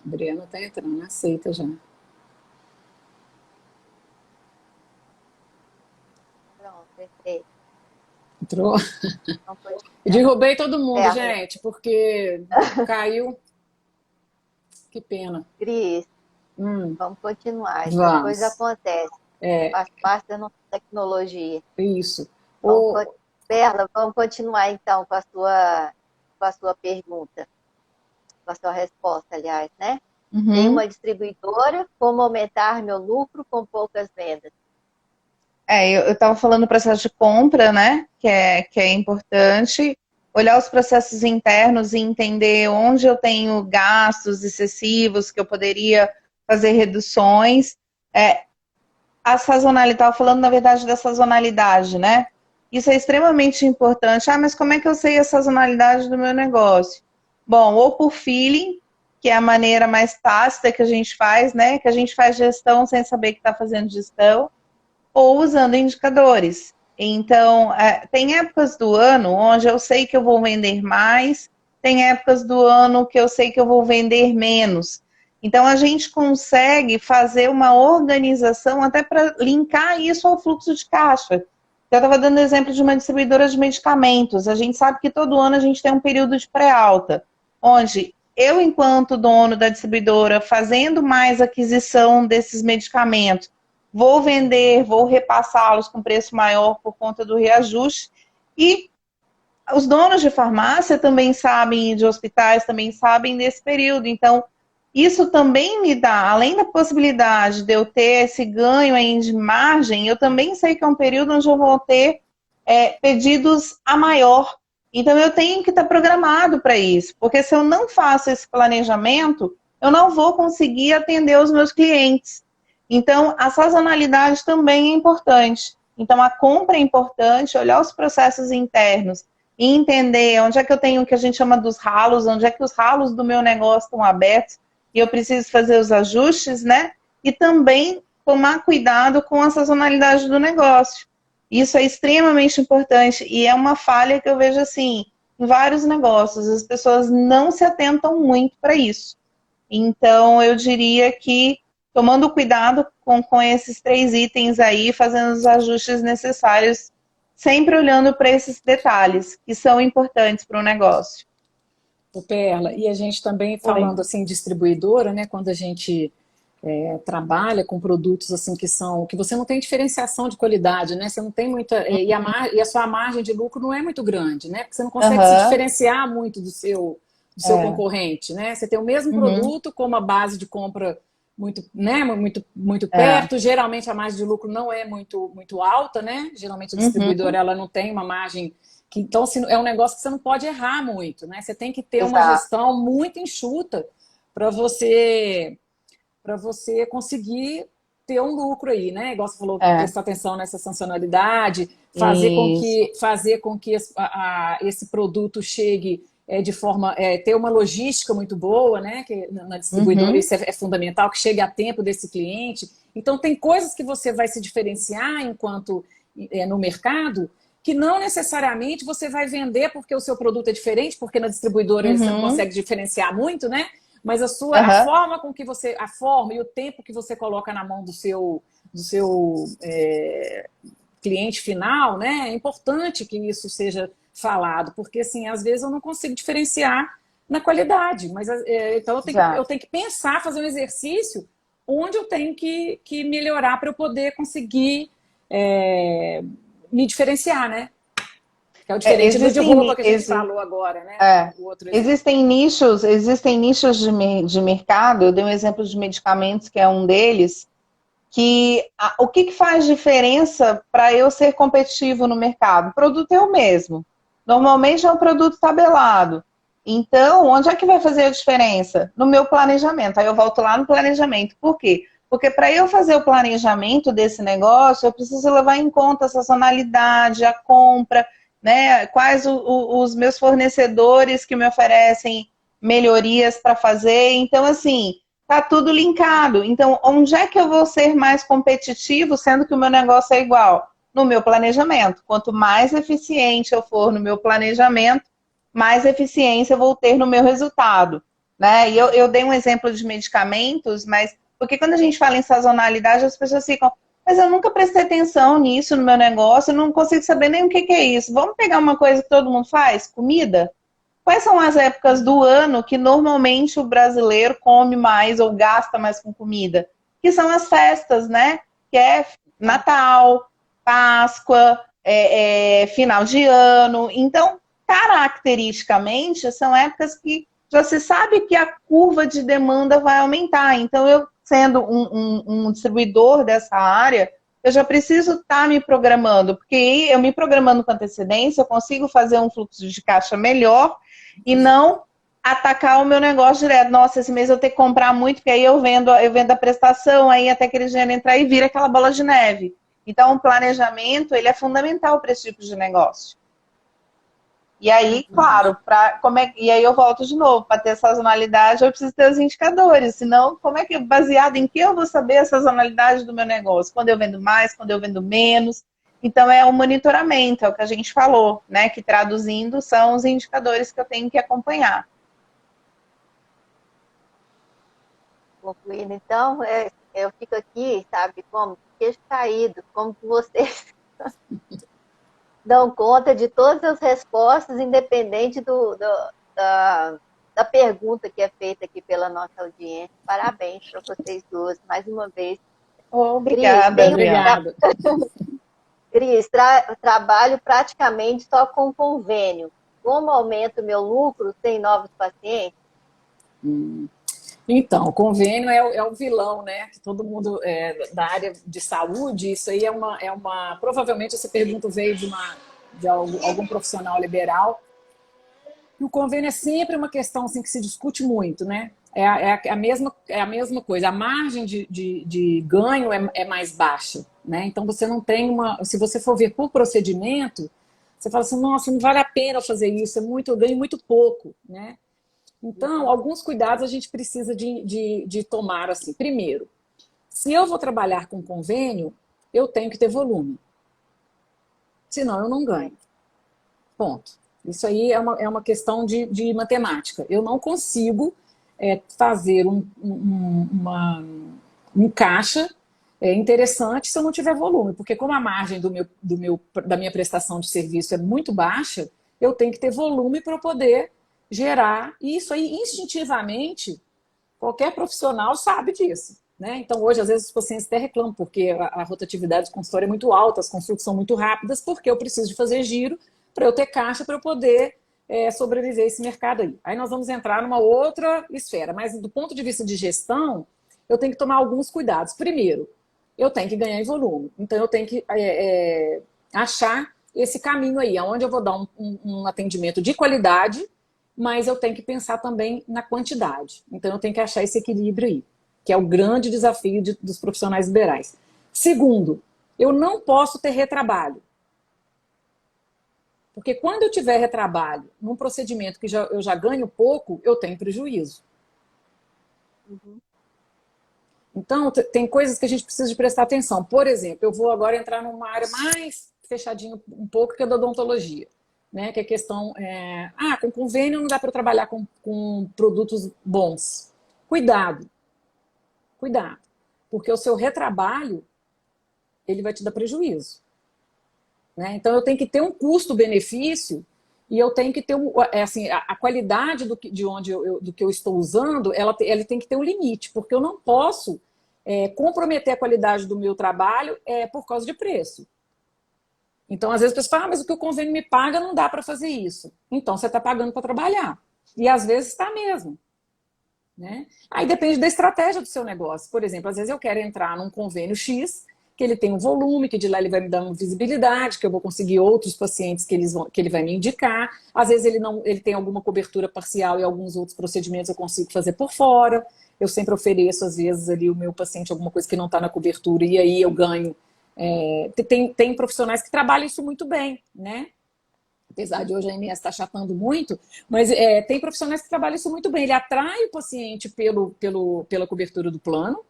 Breno tá entrando, aceita já. Pronto, perfeito. Entrou? Vamos continuar. Derrubei todo mundo, Certo. gente, porque caiu. Que pena. Cris, Hum, vamos continuar. Essas coisas vamos. acontecem. É, Faz parte da nossa tecnologia. isso. Vamos, O, Perla, vamos continuar então com a sua pergunta, com a sua resposta, aliás, né? Tem Uhum. uma distribuidora, como aumentar meu lucro com poucas vendas? Eu estava falando do processo de compra, né? Que é importante. Olhar os processos internos e entender onde eu tenho gastos excessivos, que eu poderia fazer reduções. A sazonalidade, estava falando, na verdade, da sazonalidade, né? Isso é extremamente importante. Ah, mas como é que eu sei a sazonalidade do meu negócio? Bom, ou por feeling, que é a maneira mais tácita que a gente faz, né? Que a gente faz gestão sem saber que está fazendo gestão, ou usando indicadores. Então, tem épocas do ano onde eu sei que eu vou vender mais, tem épocas do ano que eu sei que eu vou vender menos. Então, a gente consegue fazer uma organização até para linkar isso ao fluxo de caixa. Eu estava dando exemplo de uma distribuidora de medicamentos. A gente sabe que todo ano a gente tem um período de pré-alta, onde eu, enquanto dono da distribuidora, fazendo mais aquisição desses medicamentos, vou vender, vou repassá-los com preço maior por conta do reajuste. E os donos de farmácia também sabem, de hospitais também sabem desse período. Então, isso também me dá, além da possibilidade de eu ter esse ganho aí de margem, eu também sei que é um período onde eu vou ter pedidos a maior. Então, eu tenho que estar programado para isso, porque se eu não faço esse planejamento, eu não vou conseguir atender os meus clientes. Então, a sazonalidade também é importante. Então, a compra é importante, olhar os processos internos e entender onde é que eu tenho o que a gente chama dos ralos, onde é que os ralos do meu negócio estão abertos e eu preciso fazer os ajustes, né? E também tomar cuidado com a sazonalidade do negócio. Isso é extremamente importante e é uma falha que eu vejo assim em vários negócios. As pessoas não se atentam muito para isso. Então, eu diria que tomando cuidado com esses 3 itens aí, fazendo os ajustes necessários, sempre olhando para esses detalhes que são importantes para o negócio. o Perla, e a gente também Oi. falando assim, distribuidora, né? Quando a gente trabalha com produtos assim que você não tem diferenciação de qualidade, né? Você não tem muita e a sua margem de lucro não é muito grande, né? Porque você não consegue se Aham. diferenciar muito do seu É. concorrente, né? Você tem o mesmo Uhum. produto com uma base de compra muito, né? Muito É. perto. Geralmente a margem de lucro não é muito alta, né? Geralmente a Uhum. distribuidora ela não tem uma margem então assim, é um negócio que você não pode errar muito, né? Você tem que ter uma Exato. gestão muito enxuta para você conseguir ter um lucro aí, né? Igual você falou, É. prestar atenção nessa sancionalidade, Isso. fazer com que esse produto chegue de forma, ter uma logística muito boa, né? Que na distribuidora Uhum. isso é fundamental, que chegue a tempo desse cliente. Então tem coisas que você vai se diferenciar enquanto no mercado que não necessariamente você vai vender porque o seu produto é diferente, porque na distribuidora você não Uhum. consegue diferenciar muito, né? Mas a Aham. forma com que a forma e o tempo que você coloca na mão do seu cliente final, né? É importante que isso seja falado, porque assim, às vezes eu não consigo diferenciar na qualidade, mas então eu Exato. tenho que pensar, fazer um exercício onde eu tenho que melhorar para eu poder conseguir me diferenciar, né? Que é o É, diferente do de existem, roupa ni- que a gente exi- falou agora, né? É, O outro exemplo. existem nichos de mercado. Eu dei um exemplo de medicamentos, que é um deles, que o que faz diferença para eu ser competitivo no mercado? O produto é o mesmo. Normalmente é um produto tabelado. Então, onde é que vai fazer a diferença? No meu planejamento. Aí eu volto lá no planejamento. Por quê? Porque para eu fazer o planejamento desse negócio, eu preciso levar em conta a sazonalidade, a compra, né? Quais os meus fornecedores que me oferecem melhorias para fazer. Então, assim, tá tudo linkado. Então, onde é que eu vou ser mais competitivo, sendo que o meu negócio é igual? No meu planejamento. Quanto mais eficiente eu for no meu planejamento, mais eficiência eu vou ter no meu resultado. né? E eu dei um exemplo de medicamentos, mas porque quando a gente fala em sazonalidade, as pessoas ficam, mas eu nunca prestei atenção nisso no meu negócio, eu não consigo saber nem o que é isso. Vamos pegar uma coisa que todo mundo faz? Comida? Quais são as épocas do ano que normalmente o brasileiro come mais ou gasta mais com comida? Que são as festas, né? Que é Natal, Páscoa, final de ano. Então, caracteristicamente, são épocas que já se sabe que a curva de demanda vai aumentar. Então, eu, sendo um distribuidor dessa área, eu já preciso estar me programando, porque eu me programando com antecedência, eu consigo fazer um fluxo de caixa melhor e não atacar o meu negócio direto. Nossa, esse mês eu tenho que comprar muito, porque aí eu vendo a prestação, aí até aquele dinheiro entrar e vira aquela bola de neve. Então, o planejamento, ele é fundamental para esse tipo de negócio. E aí, claro, e aí eu volto de novo, para ter sazonalidade, eu preciso ter os indicadores, senão, baseado em que eu vou saber a sazonalidade do meu negócio? Quando eu vendo mais, quando eu vendo menos. Então, é o monitoramento, é o que a gente falou, né? Que traduzindo, são os indicadores que eu tenho que acompanhar. Concluindo, então, eu fico aqui, sabe, como queixo caído, como que vocês dão conta de todas as respostas, independente da pergunta que é feita aqui pela nossa audiência. Parabéns para vocês duas, mais uma vez. Obrigada, Obrigada. Cris, trabalho praticamente só com convênio. Como aumento o meu lucro sem novos pacientes? Então, o convênio é o vilão, né? Que todo mundo da área de saúde, isso aí provavelmente essa pergunta veio de algum profissional liberal. E o convênio é sempre uma questão assim, que se discute muito, né? É a mesma coisa. A margem de ganho é mais baixa, né? Então você não tem se você for ver por procedimento, você fala assim, nossa, não vale a pena eu fazer isso, eu ganho muito pouco, né? Então, alguns cuidados a gente precisa de tomar assim. Primeiro, se eu vou trabalhar com convênio, eu tenho que ter volume. Senão eu não ganho. Ponto. Isso aí é uma questão de matemática. Eu não consigo fazer um caixa interessante se eu não tiver volume. Porque como a margem da minha prestação de serviço é muito baixa, eu tenho que ter volume para eu poder gerar. E isso aí, instintivamente, qualquer profissional sabe disso. Né? Então, hoje, às vezes, os pacientes até reclamam, porque a rotatividade de consultório é muito alta, as consultas são muito rápidas, porque eu preciso de fazer giro para eu ter caixa, para eu poder sobreviver a esse mercado aí. Aí nós vamos entrar numa outra esfera, mas do ponto de vista de gestão, eu tenho que tomar alguns cuidados. Primeiro, eu tenho que ganhar em volume. Então, eu tenho que achar esse caminho aí, onde eu vou dar um atendimento de qualidade, mas eu tenho que pensar também na quantidade. Então, eu tenho que achar esse equilíbrio aí, que é o grande desafio dos profissionais liberais. Segundo, eu não posso ter retrabalho. Porque quando eu tiver retrabalho num procedimento que eu já ganho pouco, eu tenho prejuízo. Uhum. Então, tem coisas que a gente precisa de prestar atenção. Por exemplo, eu vou agora entrar numa área mais fechadinha um pouco, que é da odontologia. Né, que a questão com convênio não dá para eu trabalhar com produtos bons. Cuidado, porque o seu retrabalho, ele vai te dar prejuízo. Né? Então, eu tenho que ter um custo-benefício e eu tenho que ter a qualidade do que eu estou usando, ela tem que ter um limite, porque eu não posso comprometer a qualidade do meu trabalho por causa de preço. Então, às vezes, as pessoas falam, mas o que o convênio me paga não dá para fazer isso. Então, você está pagando para trabalhar. E, às vezes, está mesmo. Né? Aí depende da estratégia do seu negócio. Por exemplo, às vezes eu quero entrar num convênio X, que ele tem um volume, que de lá ele vai me dar uma visibilidade, que eu vou conseguir outros pacientes que ele vai me indicar. Às vezes ele tem alguma cobertura parcial e alguns outros procedimentos eu consigo fazer por fora. Eu sempre ofereço, às vezes, ali o meu paciente alguma coisa que não está na cobertura e aí eu ganho. Tem profissionais que trabalham isso muito bem, né? Apesar de hoje a AMS estar chatando muito, mas tem profissionais que trabalham isso muito bem. Ele atrai o paciente pela cobertura do plano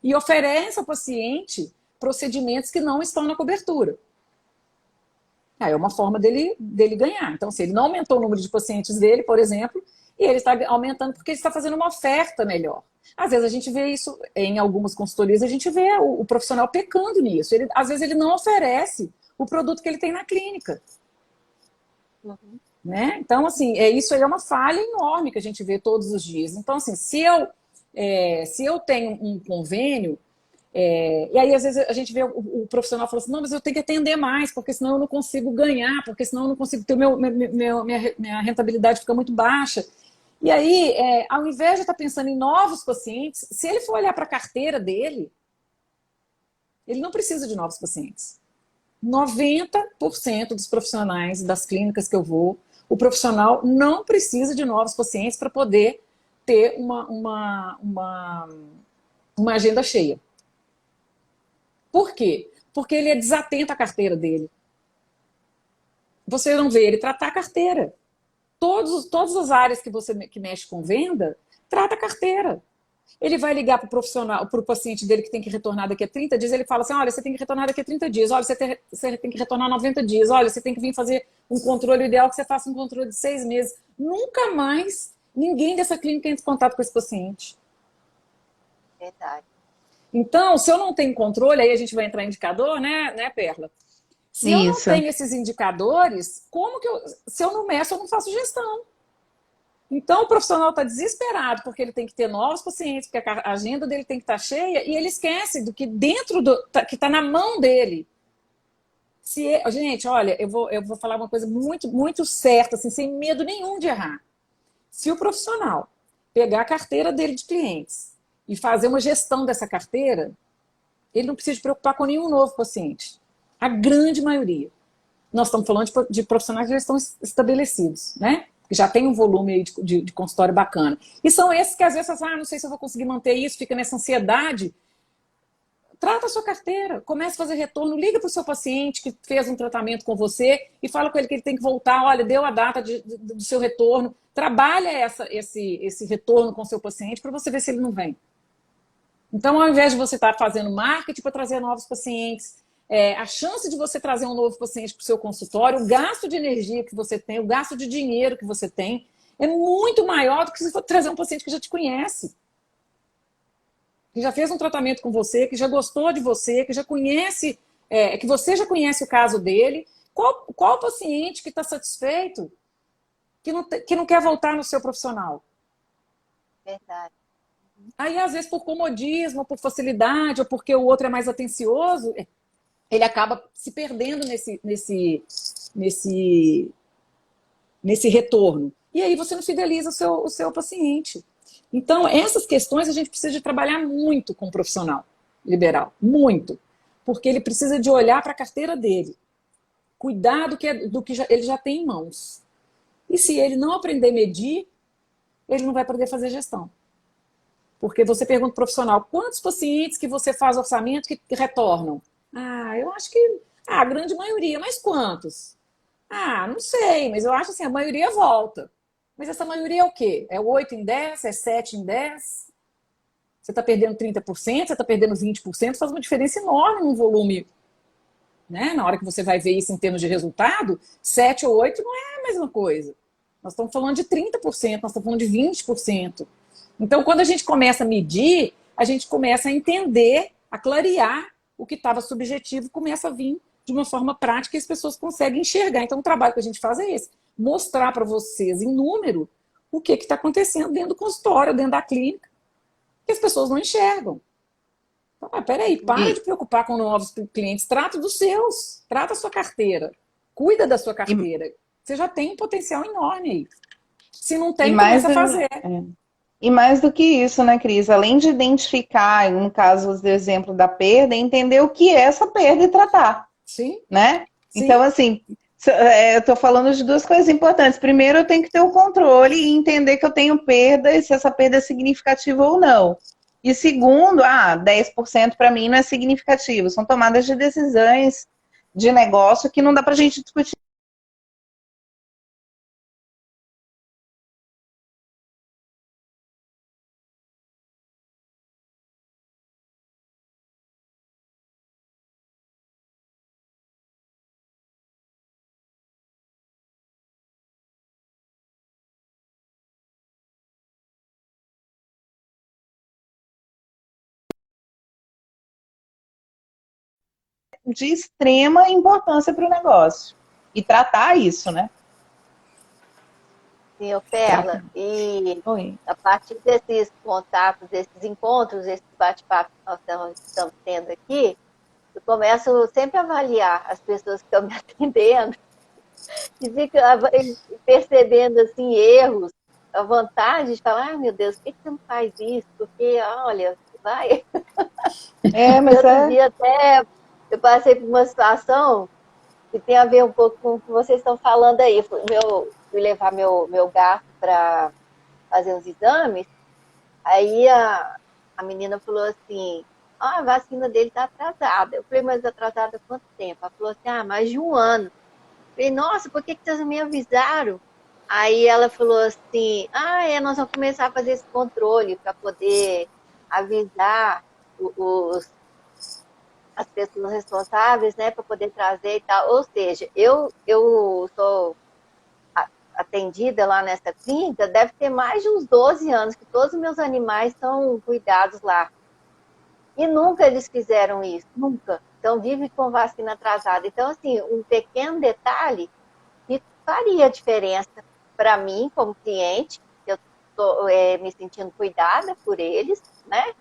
e oferece ao paciente procedimentos que não estão na cobertura. É uma forma dele ganhar. Então, se ele não aumentou o número de pacientes dele, por exemplo, E ele está aumentando porque ele está fazendo uma oferta melhor. Às vezes a gente vê isso em algumas consultorias, a gente vê o profissional pecando nisso. Às vezes ele não oferece o produto que ele tem na clínica. Uhum. Né? Então, assim, isso aí é uma falha enorme que a gente vê todos os dias. Então, assim, se eu tenho um convênio, e aí às vezes a gente vê o profissional falando assim, não, mas eu tenho que atender mais, porque senão eu não consigo ganhar, porque senão eu não consigo ter minha rentabilidade fica muito baixa. E aí, ao invés de estar pensando em novos pacientes, se ele for olhar para a carteira dele, ele não precisa de novos pacientes. 90% dos profissionais das clínicas que eu vou, o profissional não precisa de novos pacientes para poder ter uma agenda cheia. Por quê? Porque ele é desatento à carteira dele. Você não vê ele tratar a carteira. Todas as áreas que mexe com venda, trata a carteira. Ele vai ligar para o profissional, para o paciente dele que tem que retornar daqui a 30 dias, ele fala assim, olha, você tem que retornar daqui a 30 dias, olha, você tem que retornar 90 dias, olha, você tem que vir fazer um controle, o ideal é que você faça um controle de 6 meses. Nunca mais ninguém dessa clínica entra em contato com esse paciente. Verdade. Então, se eu não tenho controle, aí a gente vai entrar em indicador, né, Perla? Se eu não Isso. tenho esses indicadores, se eu não meço, eu não faço gestão. Então, o profissional está desesperado porque ele tem que ter novos pacientes, porque a agenda dele tem que estar cheia, e ele esquece do que que está na mão dele. Gente, olha, eu vou falar uma coisa muito, muito certa, assim, sem medo nenhum de errar. Se o profissional pegar a carteira dele de clientes e fazer uma gestão dessa carteira, ele não precisa se preocupar com nenhum novo paciente. A grande maioria. Nós estamos falando de profissionais que já estão estabelecidos, né? Que já tem um volume aí de consultório bacana. E são esses que às vezes não sei se eu vou conseguir manter isso, fica nessa ansiedade. Trata a sua carteira, comece a fazer retorno, liga para o seu paciente que fez um tratamento com você e fala com ele que ele tem que voltar, olha, deu a data do seu retorno, trabalha esse retorno com o seu paciente para você ver se ele não vem. Então, ao invés de você estar fazendo marketing para trazer novos pacientes, a chance de você trazer um novo paciente para o seu consultório, o gasto de energia que você tem, o gasto de dinheiro que você tem, é muito maior do que se for trazer um paciente que já te conhece. Que já fez um tratamento com você, que já gostou de você, que já conhece, que você já conhece o caso dele. Qual paciente que está satisfeito, que não quer voltar no seu profissional? Verdade. Aí, às vezes, por comodismo, por facilidade, ou porque o outro é mais atencioso, ele acaba se perdendo nesse retorno. E aí você não fideliza o seu paciente. Então, essas questões a gente precisa de trabalhar muito com o profissional liberal. Muito. Porque ele precisa de olhar para a carteira dele. Cuidar do que ele já tem em mãos. E se ele não aprender a medir, ele não vai poder fazer gestão. Porque você pergunta ao profissional, quantos pacientes que você faz orçamento que retornam? Eu acho que a grande maioria, mas quantos? Não sei, mas eu acho assim, a maioria volta. Mas essa maioria é o quê? É 8 em 10? É 7 em 10? Você está perdendo 30%, você está perdendo 20%, faz uma diferença enorme no volume. Né? Na hora que você vai ver isso em termos de resultado, 7 ou 8 não é a mesma coisa. Nós estamos falando de 30%, nós estamos falando de 20%. Então, quando a gente começa a medir, a gente começa a entender, a clarear o que estava subjetivo, começa a vir de uma forma prática e as pessoas conseguem enxergar. Então, o trabalho que a gente faz é esse: mostrar para vocês em número o que está acontecendo dentro do consultório, dentro da clínica, que as pessoas não enxergam. Então, peraí, para de preocupar com novos clientes, trata dos seus, trata a sua carteira, cuida da sua carteira. Você já tem um potencial enorme aí. Se não tem, começa a fazer. E mais do que isso, né, Cris? Além de identificar, no caso do exemplo da perda, entender o que é essa perda e tratar. Sim. Né? Sim. Então, assim, eu estou falando de duas coisas importantes. Primeiro, eu tenho que ter o controle e entender que eu tenho perda e se essa perda é significativa ou não. E segundo, 10% para mim não é significativo. São tomadas de decisões de negócio que não dá para a gente discutir de extrema importância para o negócio. E tratar isso, né? Sim, Perla. E Oi. a partir desses contatos, desses encontros, esses bate-papos que nós estamos tendo aqui, eu começo sempre a avaliar as pessoas que estão me atendendo e fico percebendo assim, erros, a vontade de falar, ai meu Deus, por que você não faz isso? Porque, olha, vai. Mas Outro dia até eu passei por uma situação que tem a ver um pouco com o que vocês estão falando aí. Fui levar meu gato para fazer uns exames, aí a menina falou assim, a vacina dele está atrasada. Eu falei, mas atrasada há quanto tempo? Ela falou assim, mais de um ano. Eu falei, nossa, por que vocês não me avisaram? Aí ela falou assim, nós vamos começar a fazer esse controle para poder avisar as pessoas responsáveis, né, para poder trazer e tal. Ou seja, eu sou atendida lá nessa clínica, deve ter mais de uns 12 anos que todos os meus animais são cuidados lá. E nunca eles fizeram isso, nunca. Então, vive com vacina atrasada. Então, assim, um pequeno detalhe que faria diferença para mim, como cliente, eu estou me sentindo cuidada por eles, né?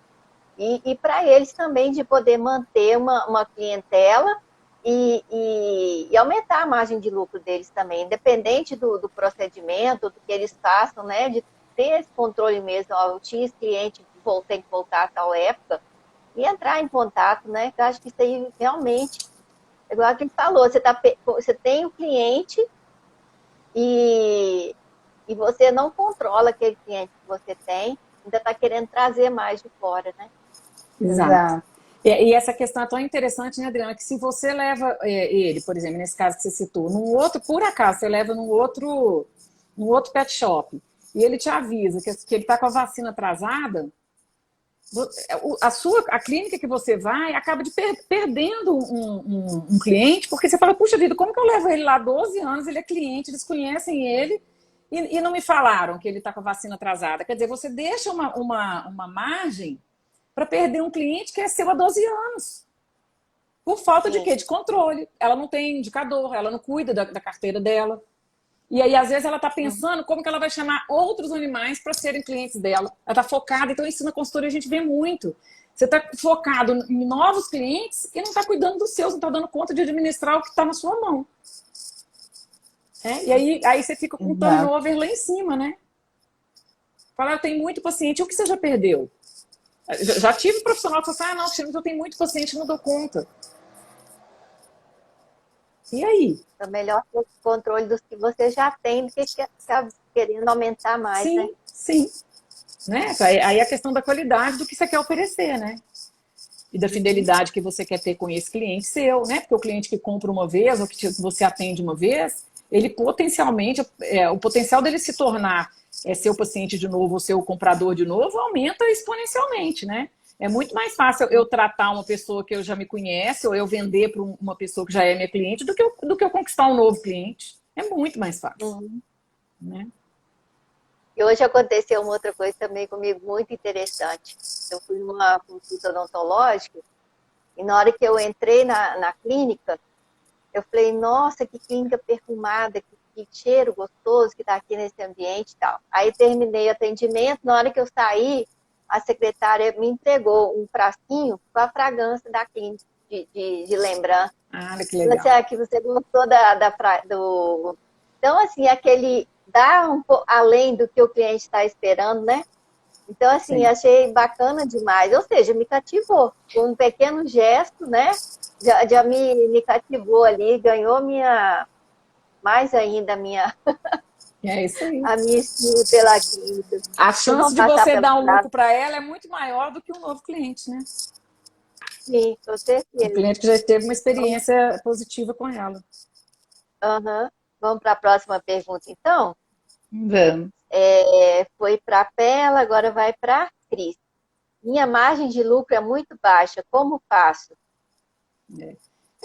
E para eles também de poder manter uma clientela e aumentar a margem de lucro deles também, independente do procedimento, do que eles façam, né? De ter esse controle mesmo, eu tinha esse cliente, tem que voltar a tal época, e entrar em contato, né? Eu acho que isso aí realmente, igual que ele falou, você tem o cliente e você não controla aquele cliente que você tem, ainda está querendo trazer mais de fora, né? Exato. E essa questão é tão interessante, né, Adriana, que se você leva ele, por exemplo, nesse caso que você citou, num outro, por acaso, você leva num outro pet shop, e ele te avisa que ele está com a vacina atrasada, a clínica que você vai acaba perdendo um cliente, porque você fala, puxa vida, como que eu levo ele lá há 12 anos, ele é cliente, eles conhecem ele, e não me falaram que ele está com a vacina atrasada. Quer dizer, você deixa uma margem para perder um cliente que é seu há 12 anos. Por falta de quê? De controle. Ela não tem indicador, ela não cuida da carteira dela. E aí, às vezes, ela está pensando como que ela vai chamar outros animais para serem clientes dela. Ela está focada. Então, isso na consultoria a gente vê muito. Você está focado em novos clientes e não está cuidando dos seus, não está dando conta de administrar o que está na sua mão. E aí você fica com um turnover lá em cima, né? Fala, eu tenho muito paciente, o que você já perdeu? Já tive profissional que falou assim, não, eu tenho muito paciente, não dou conta. E aí? É melhor ter o controle dos que você já tem do que ficar querendo aumentar mais, sim, né? Sim, né? Aí a questão da qualidade do que você quer oferecer, né? E da fidelidade que você quer ter com esse cliente seu, né? Porque o cliente que compra uma vez, ou que você atende uma vez, ele potencialmente, o potencial dele se tornar seu paciente de novo ou seu comprador de novo aumenta exponencialmente, né? É muito mais fácil eu tratar uma pessoa que eu já me conhece ou eu vender para uma pessoa que já é minha cliente do que eu conquistar um novo cliente. É muito mais fácil. Né? E hoje aconteceu uma outra coisa também comigo muito interessante. Eu fui numa consulta odontológica e na hora que eu entrei na clínica, eu falei, nossa, que clínica perfumada, que cheiro gostoso que está aqui nesse ambiente e tal. Aí terminei o atendimento, na hora que eu saí, a secretária me entregou um frasquinho com a fragrância da clínica de lembrança. Que legal. Que você gostou do... Então, assim, aquele dá um pouco além do que o cliente está esperando, né? Então, assim, sim, achei bacana demais. Ou seja, me cativou. Com um pequeno gesto, né? Já me cativou ali, ganhou mais ainda a minha... É isso aí. A minha estima pela clínica. A chance de você dar um lucro para ela é muito maior do que um novo cliente, né? Sim, com certeza. Um cliente que já teve uma experiência positiva com ela. Vamos para a próxima pergunta, então? Vamos. Foi para a Pela, agora vai para a Cris. Minha margem de lucro é muito baixa, como faço?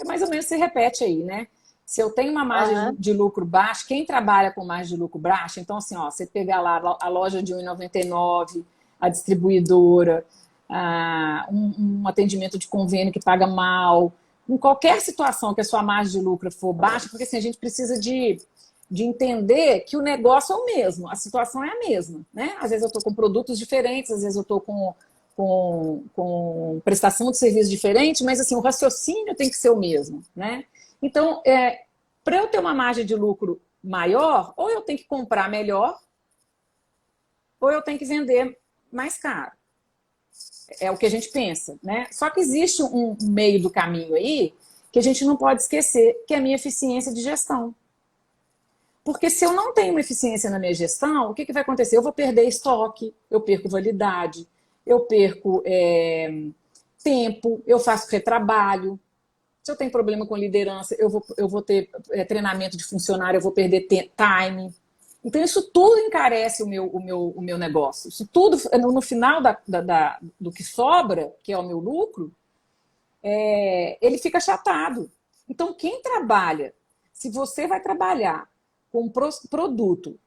Mais ou menos se repete aí, né? Se eu tenho uma margem de lucro baixa, quem trabalha com margem de lucro baixa, então assim, você pegar lá a loja de R$1,99, a distribuidora, um atendimento de convênio que paga mal, em qualquer situação que a sua margem de lucro for baixa, porque assim, a gente precisa de entender que o negócio é o mesmo, a situação é a mesma, né? Às vezes eu estou com produtos diferentes, às vezes eu estou com prestação de serviço diferente, mas assim, o raciocínio tem que ser o mesmo, né? Então, para eu ter uma margem de lucro maior, ou eu tenho que comprar melhor, ou eu tenho que vender mais caro. É o que a gente pensa, né? Só que existe um meio do caminho aí que a gente não pode esquecer, que é a minha eficiência de gestão. Porque se eu não tenho uma eficiência na minha gestão, o que vai acontecer? Eu vou perder estoque, eu perco validade, eu perco tempo, eu faço retrabalho. Se eu tenho problema com liderança, eu vou ter treinamento de funcionário, eu vou perder time. Então, isso tudo encarece o meu negócio. Isso tudo, no final do que sobra, que é o meu lucro, ele fica achatado. Então, quem trabalha, se você vai trabalhar com um produto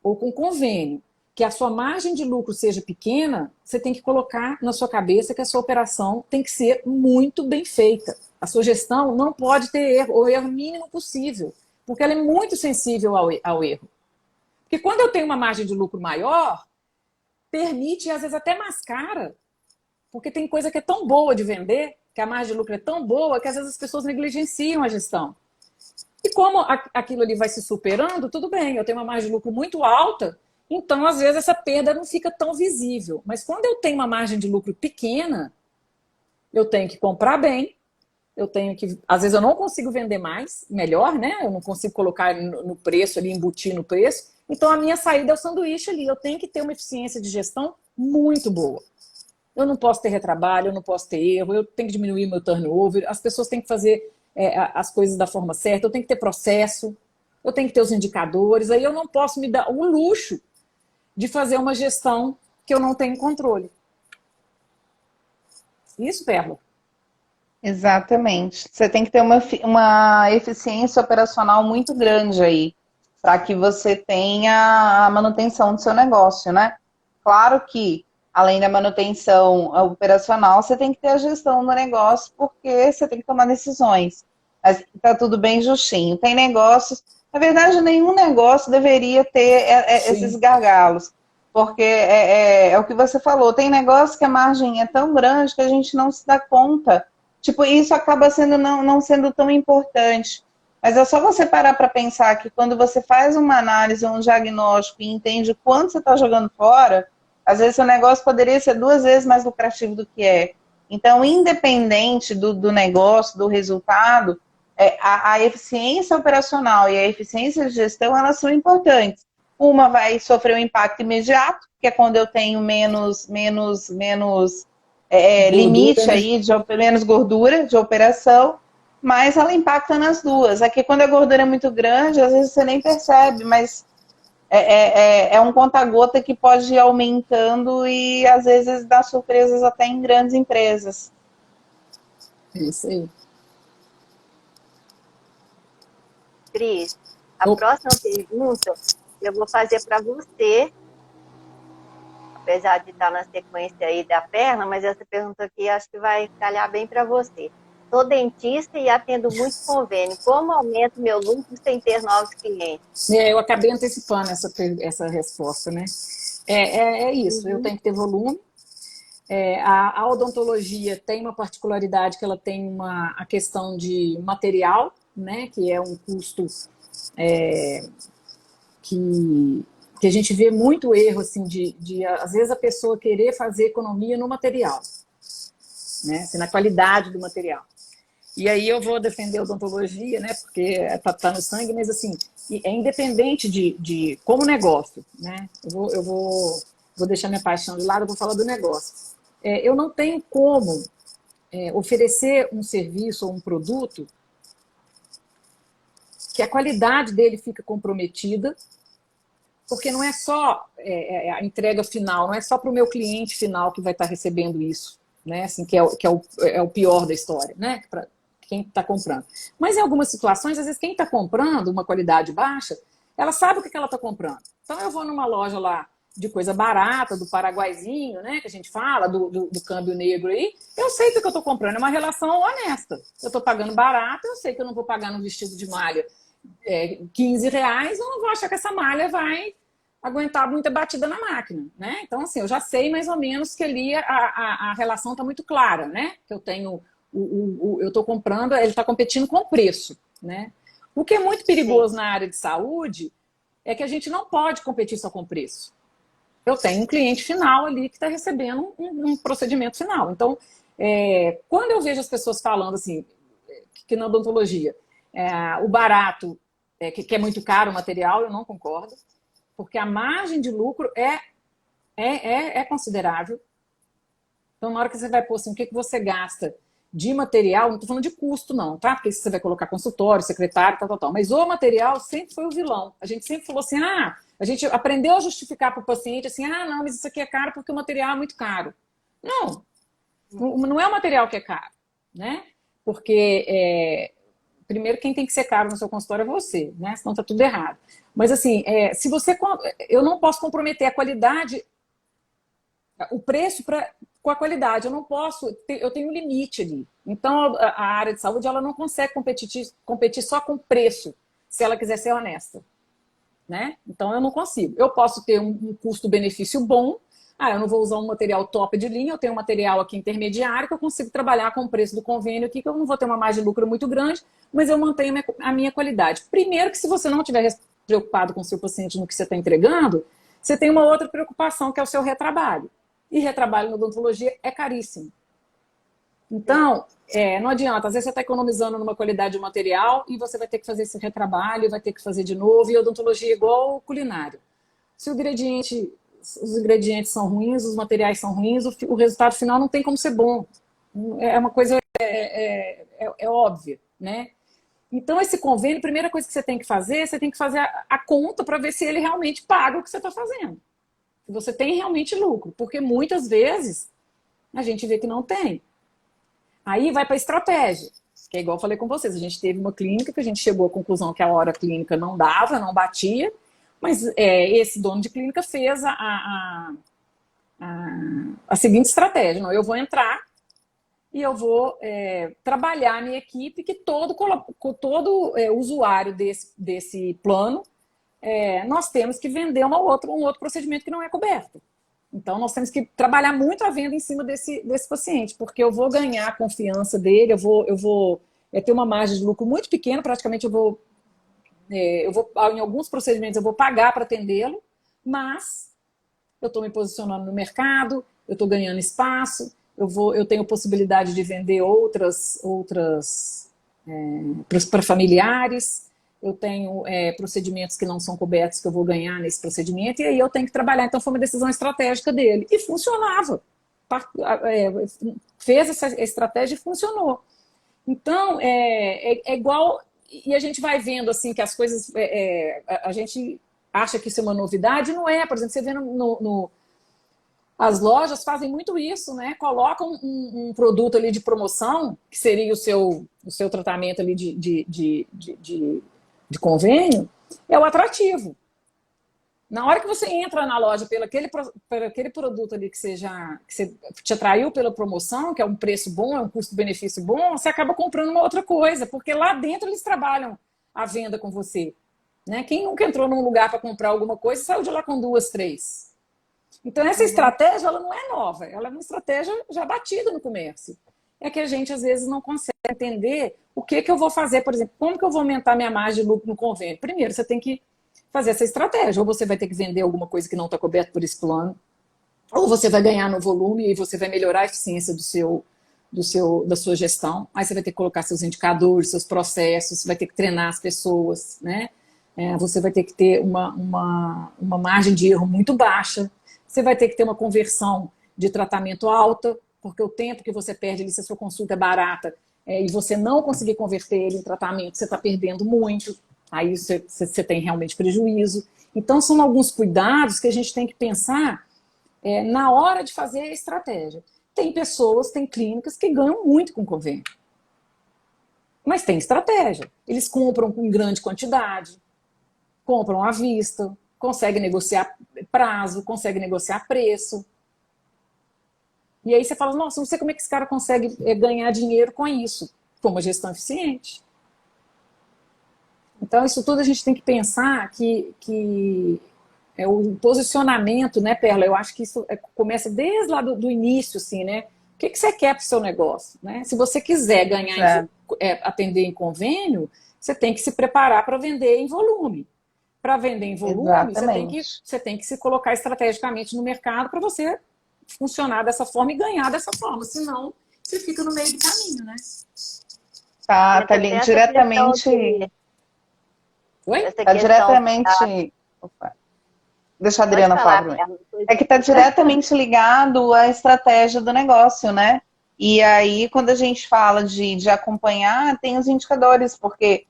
ou com convênio, que a sua margem de lucro seja pequena, você tem que colocar na sua cabeça que a sua operação tem que ser muito bem feita. A sua gestão não pode ter erro, ou erro mínimo possível, porque ela é muito sensível ao erro. Porque quando eu tenho uma margem de lucro maior, permite, às vezes até mais cara, porque tem coisa que é tão boa de vender, que a margem de lucro é tão boa, que às vezes as pessoas negligenciam a gestão. E como aquilo ali vai se superando, tudo bem, eu tenho uma margem de lucro muito alta, então às vezes essa perda não fica tão visível. Mas quando eu tenho uma margem de lucro pequena, eu tenho que comprar bem, eu tenho que... Às vezes eu não consigo vender mais, melhor, né? Eu não consigo colocar no preço ali, embutir no preço. Então a minha saída é o sanduíche ali. Eu tenho que ter uma eficiência de gestão muito boa. Eu não posso ter retrabalho, eu não posso ter erro, eu tenho que diminuir meu turnover, as pessoas têm que fazer as coisas da forma certa, eu tenho que ter processo, eu tenho que ter os indicadores, aí eu não posso me dar o luxo de fazer uma gestão que eu não tenho controle. Isso, Perla? Exatamente. Você tem que ter uma eficiência operacional muito grande aí, para que você tenha a manutenção do seu negócio, né? Claro que, além da manutenção operacional, você tem que ter a gestão do negócio, porque você tem que tomar decisões. Mas tá tudo bem justinho. Tem negócios... Na verdade, nenhum negócio deveria ter esses gargalos. Porque é o que você falou. Tem negócio que a margem é tão grande que a gente não se dá conta. Tipo, isso acaba sendo não sendo tão importante. Mas é só você parar para pensar que quando você faz uma análise, um diagnóstico e entende quanto você está jogando fora, às vezes seu negócio poderia ser 2 vezes mais lucrativo do que é. Então, independente do negócio, do resultado, a eficiência operacional e a eficiência de gestão, elas são importantes. Uma vai sofrer um impacto imediato, que é quando eu tenho menos limite aí, menos gordura de operação, mas ela impacta nas duas. Aqui, quando a gordura é muito grande, às vezes você nem percebe, mas é um conta-gota que pode ir aumentando e, às vezes, dá surpresas até em grandes empresas. Isso aí. Cris, a próxima pergunta eu vou fazer para você, apesar de estar na sequência aí da perna, mas essa pergunta aqui acho que vai calhar bem para você. Sou dentista e atendo muito convênio. Como aumento meu lucro sem ter novos clientes? Eu acabei antecipando essa resposta, né? É isso, eu tenho que ter volume. A odontologia tem uma particularidade que ela tem a questão de material, né? Que é um custo que a gente vê muito erro, assim, às vezes a pessoa querer fazer economia no material, né? Assim, na qualidade do material. E aí eu vou defender a odontologia, né? Porque tá no sangue, mas assim, é independente de como negócio, né? Eu vou deixar minha paixão de lado, eu vou falar do negócio. Eu não tenho como oferecer um serviço ou um produto que a qualidade dele fica comprometida, porque não é só a entrega final, não é só para o meu cliente final que vai estar recebendo isso, né? Assim, que é o pior da história, né? Para quem está comprando. Mas em algumas situações, às vezes, quem está comprando uma qualidade baixa, ela sabe o que ela está comprando. Então, eu vou numa loja lá de coisa barata, do paraguaizinho, né, que a gente fala, do câmbio negro aí, eu sei que o que eu estou comprando é uma relação honesta. Eu estou pagando barato, eu sei que eu não vou pagar no vestido de malha R$ 15, eu não vou achar que essa malha vai aguentar muita batida na máquina, né? Então, assim, eu já sei mais ou menos que ali a relação está muito clara, né? Que eu tenho, eu estou comprando, ele está competindo com o preço, né? O que é muito perigoso na área de saúde é que a gente não pode competir só com preço. Eu tenho um cliente final ali que está recebendo um procedimento final. Então, quando eu vejo as pessoas falando assim, que na odontologia, o barato, que é muito caro o material, eu não concordo, porque a margem de lucro é considerável. Então, na hora que você vai pôr assim, o que você gasta de material, não estou falando de custo, não, tá? Porque você vai colocar consultório, secretário, tal. Mas o material sempre foi o vilão. A gente sempre falou assim, a gente aprendeu a justificar para o paciente assim, não, mas isso aqui é caro porque o material é muito caro. Não é o material que é caro, né? Porque, primeiro, quem tem que ser caro no seu consultório é você, né? Senão tá tudo errado. Mas, assim, se você... Eu não posso comprometer a qualidade, o preço com a qualidade. Eu não posso... Eu tenho um limite ali. Então, a área de saúde, ela não consegue competir só com preço, se ela quiser ser honesta, né? Então, eu não consigo. Eu posso ter um custo-benefício bom. Eu não vou usar um material top de linha, eu tenho um material aqui intermediário que eu consigo trabalhar com o preço do convênio aqui, que eu não vou ter uma margem de lucro muito grande, mas eu mantenho a minha qualidade. Primeiro que se você não estiver preocupado com o seu paciente no que você está entregando, você tem uma outra preocupação, que é o seu retrabalho. E retrabalho na odontologia é caríssimo. Então, não adianta. Às vezes você está economizando numa qualidade de material e você vai ter que fazer esse retrabalho, vai ter que fazer de novo, e a odontologia é igual culinário. Se os ingredientes são ruins, os materiais são ruins, o resultado final não tem como ser bom. É uma coisa óbvia, né? Então, esse convênio, a primeira coisa que você tem que fazer a conta para ver se ele realmente paga o que você está fazendo. Se você tem realmente lucro, porque muitas vezes a gente vê que não tem. Aí vai para a estratégia, que é igual eu falei com vocês, a gente teve uma clínica que a gente chegou à conclusão que a hora clínica não dava, não batia, mas esse dono de clínica fez a seguinte estratégia: não, eu vou entrar e eu vou trabalhar a minha equipe, que todo usuário desse plano, nós temos que vender um outro procedimento que não é coberto. Então, nós temos que trabalhar muito a venda em cima desse paciente, porque eu vou ganhar a confiança dele, eu vou ter uma margem de lucro muito pequena, praticamente eu vou, em alguns procedimentos, eu vou pagar para atendê-lo, mas eu estou me posicionando no mercado, eu estou ganhando espaço, eu tenho possibilidade de vender outras para familiares, eu tenho procedimentos que não são cobertos que eu vou ganhar nesse procedimento, e aí eu tenho que trabalhar. Então, foi uma decisão estratégica dele. E funcionava. Fez essa estratégia e funcionou. Então, é igual... E a gente vai vendo assim que as coisas... a gente acha que isso é uma novidade, não é. Por exemplo, você vê as lojas fazem muito isso, né? Colocam um produto ali de promoção, que seria o seu tratamento ali de convênio, é o atrativo. Na hora que você entra na loja pelo aquele produto ali que você te atraiu pela promoção, que é um preço bom, é um custo-benefício bom, você acaba comprando uma outra coisa, porque lá dentro eles trabalham a venda com você, né? Quem nunca entrou num lugar para comprar alguma coisa saiu de lá com 2, 3. Então, essa estratégia, ela não é nova, ela é uma estratégia já batida no comércio. É que a gente, às vezes, não consegue entender o que eu vou fazer, por exemplo, como que eu vou aumentar minha margem de lucro no convênio. Primeiro, você tem que fazer essa estratégia, ou você vai ter que vender alguma coisa que não está coberta por esse plano, ou você vai ganhar no volume e você vai melhorar a eficiência da sua gestão. Aí você vai ter que colocar seus indicadores, seus processos, você vai ter que treinar as pessoas, né? Você vai ter que ter uma margem de erro muito baixa. Você vai ter que ter uma conversão de tratamento alta, porque o tempo que você perde ali, se a sua consulta é barata, e você não conseguir converter ele em tratamento, você está perdendo muito. Aí você tem realmente prejuízo. Então, são alguns cuidados que a gente tem que pensar na hora de fazer a estratégia. Tem pessoas, tem clínicas que ganham muito com convênio. Mas tem estratégia. Eles compram em grande quantidade, compram à vista, consegue negociar prazo, consegue negociar preço. E aí você fala, nossa, não sei como é que esse cara consegue ganhar dinheiro com isso, com uma gestão eficiente. Então, isso tudo a gente tem que pensar que é o posicionamento, né, Perla? Eu acho que isso começa desde lá do início, assim, né? O que você quer para o seu negócio, né? Se você quiser ganhar, atender em convênio, você tem que se preparar para vender em volume. Para vender em volume, você tem que se colocar estrategicamente no mercado para você funcionar dessa forma e ganhar dessa forma. Senão, você fica no meio do caminho, né? Tá diretamente... Oi? Tá diretamente... Opa. Deixa a Adriana falar. É que está diretamente ligado à estratégia do negócio, né? E aí, quando a gente fala de acompanhar, tem os indicadores, porque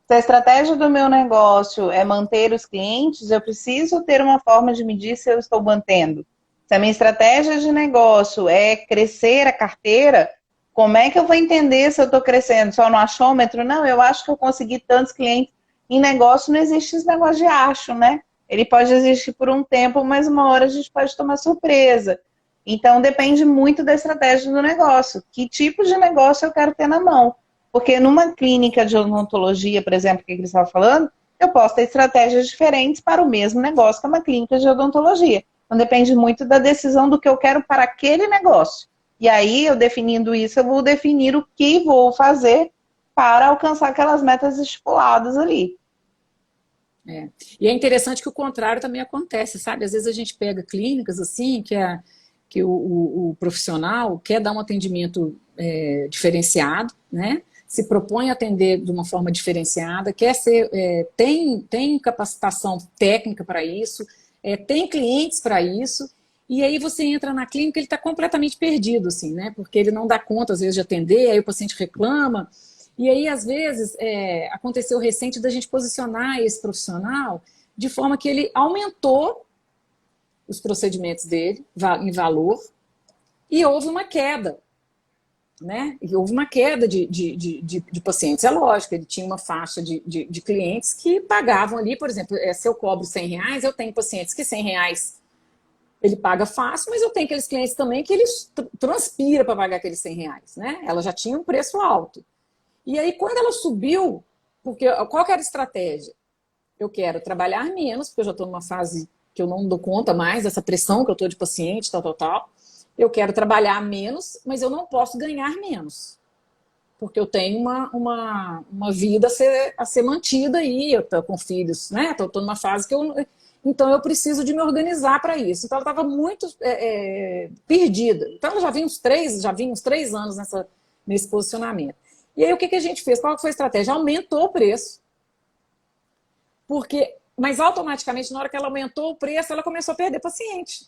se a estratégia do meu negócio é manter os clientes, eu preciso ter uma forma de medir se eu estou mantendo. Se a minha estratégia de negócio é crescer a carteira, como é que eu vou entender se eu estou crescendo? Só no achômetro? Não, eu acho que eu consegui tantos clientes. Em negócio não existe esse negócio de acho, né? Ele pode existir por um tempo, mas uma hora a gente pode tomar surpresa. Então, depende muito da estratégia do negócio. Que tipo de negócio eu quero ter na mão? Porque numa clínica de odontologia, por exemplo, que ele estava falando, eu posso ter estratégias diferentes para o mesmo negócio que uma clínica de odontologia. Então, depende muito da decisão do que eu quero para aquele negócio. E aí, eu definindo isso, eu vou definir o que vou fazer para alcançar aquelas metas estipuladas ali. E é interessante que o contrário também acontece, sabe? Às vezes a gente pega clínicas assim, que o profissional quer dar um atendimento diferenciado, né? Se propõe a atender de uma forma diferenciada, quer ser, tem capacitação técnica para isso, tem clientes para isso, e aí você entra na clínica, ele está completamente perdido, assim, né? Porque ele não dá conta, às vezes, de atender, aí o paciente reclama. E aí, às vezes, aconteceu recente da gente posicionar esse profissional de forma que ele aumentou os procedimentos dele em valor e houve uma queda, né? E houve uma queda de pacientes. É lógico, ele tinha uma faixa de clientes que pagavam ali, por exemplo, se eu cobro R$100, eu tenho pacientes que R$100 ele paga fácil, mas eu tenho aqueles clientes também que eles transpira para pagar aqueles R$100, né? Ela já tinha um preço alto. E aí, quando ela subiu, porque qual que era a estratégia? Eu quero trabalhar menos, porque eu já estou numa fase que eu não dou conta mais dessa pressão que eu estou de paciente, tal. Eu quero trabalhar menos, mas eu não posso ganhar menos. Porque eu tenho uma vida a ser mantida aí, eu estou com filhos, né? Estou numa fase que então eu preciso de me organizar para isso. Então ela estava muito perdida. Então ela já vinha uns 3 anos nesse posicionamento. E aí o que a gente fez? Qual foi a estratégia? Aumentou o preço. Mas automaticamente, na hora que ela aumentou o preço, ela começou a perder paciente.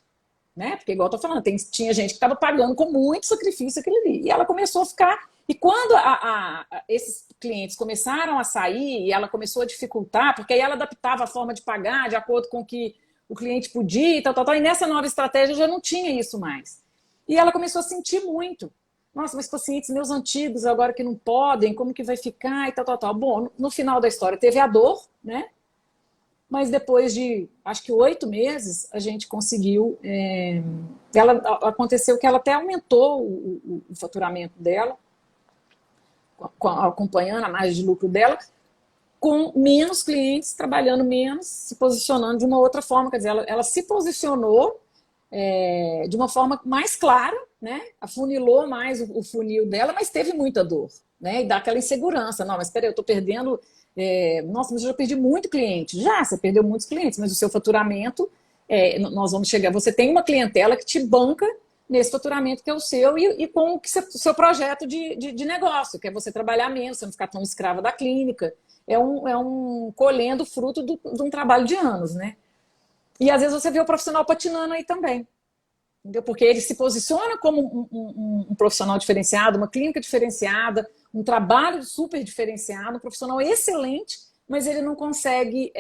Né? Porque, igual eu estou falando, tinha gente que estava pagando com muito sacrifício aquilo ali. E ela começou a ficar... E quando esses clientes começaram a sair e ela começou a dificultar, porque aí ela adaptava a forma de pagar de acordo com o que o cliente podia e tal. E nessa nova estratégia já não tinha isso mais. E ela começou a sentir muito. Nossa, mas pacientes meus antigos agora que não podem, como que vai ficar e tal. Bom, no final da história teve a dor, né? Mas depois de, acho que 8 meses, a gente conseguiu... aconteceu que ela até aumentou o faturamento dela, acompanhando a margem de lucro dela, com menos clientes, trabalhando menos, se posicionando de uma outra forma. Quer dizer, ela se posicionou de uma forma mais clara, né? Afunilou mais o funil dela, mas teve muita dor, né? E dá aquela insegurança. Não, mas espera aí, eu estou perdendo... nossa, mas eu já perdi muito cliente. Já, você perdeu muitos clientes, mas o seu faturamento, nós vamos chegar... Você tem uma clientela que te banca nesse faturamento que é o seu e com o seu projeto de negócio, que é você trabalhar menos, você não ficar tão escrava da clínica. É um colhendo fruto de um trabalho de anos, né? E às vezes você vê o profissional patinando aí também. Entendeu? Porque ele se posiciona como um profissional diferenciado, uma clínica diferenciada, um trabalho super diferenciado, um profissional excelente, mas ele não consegue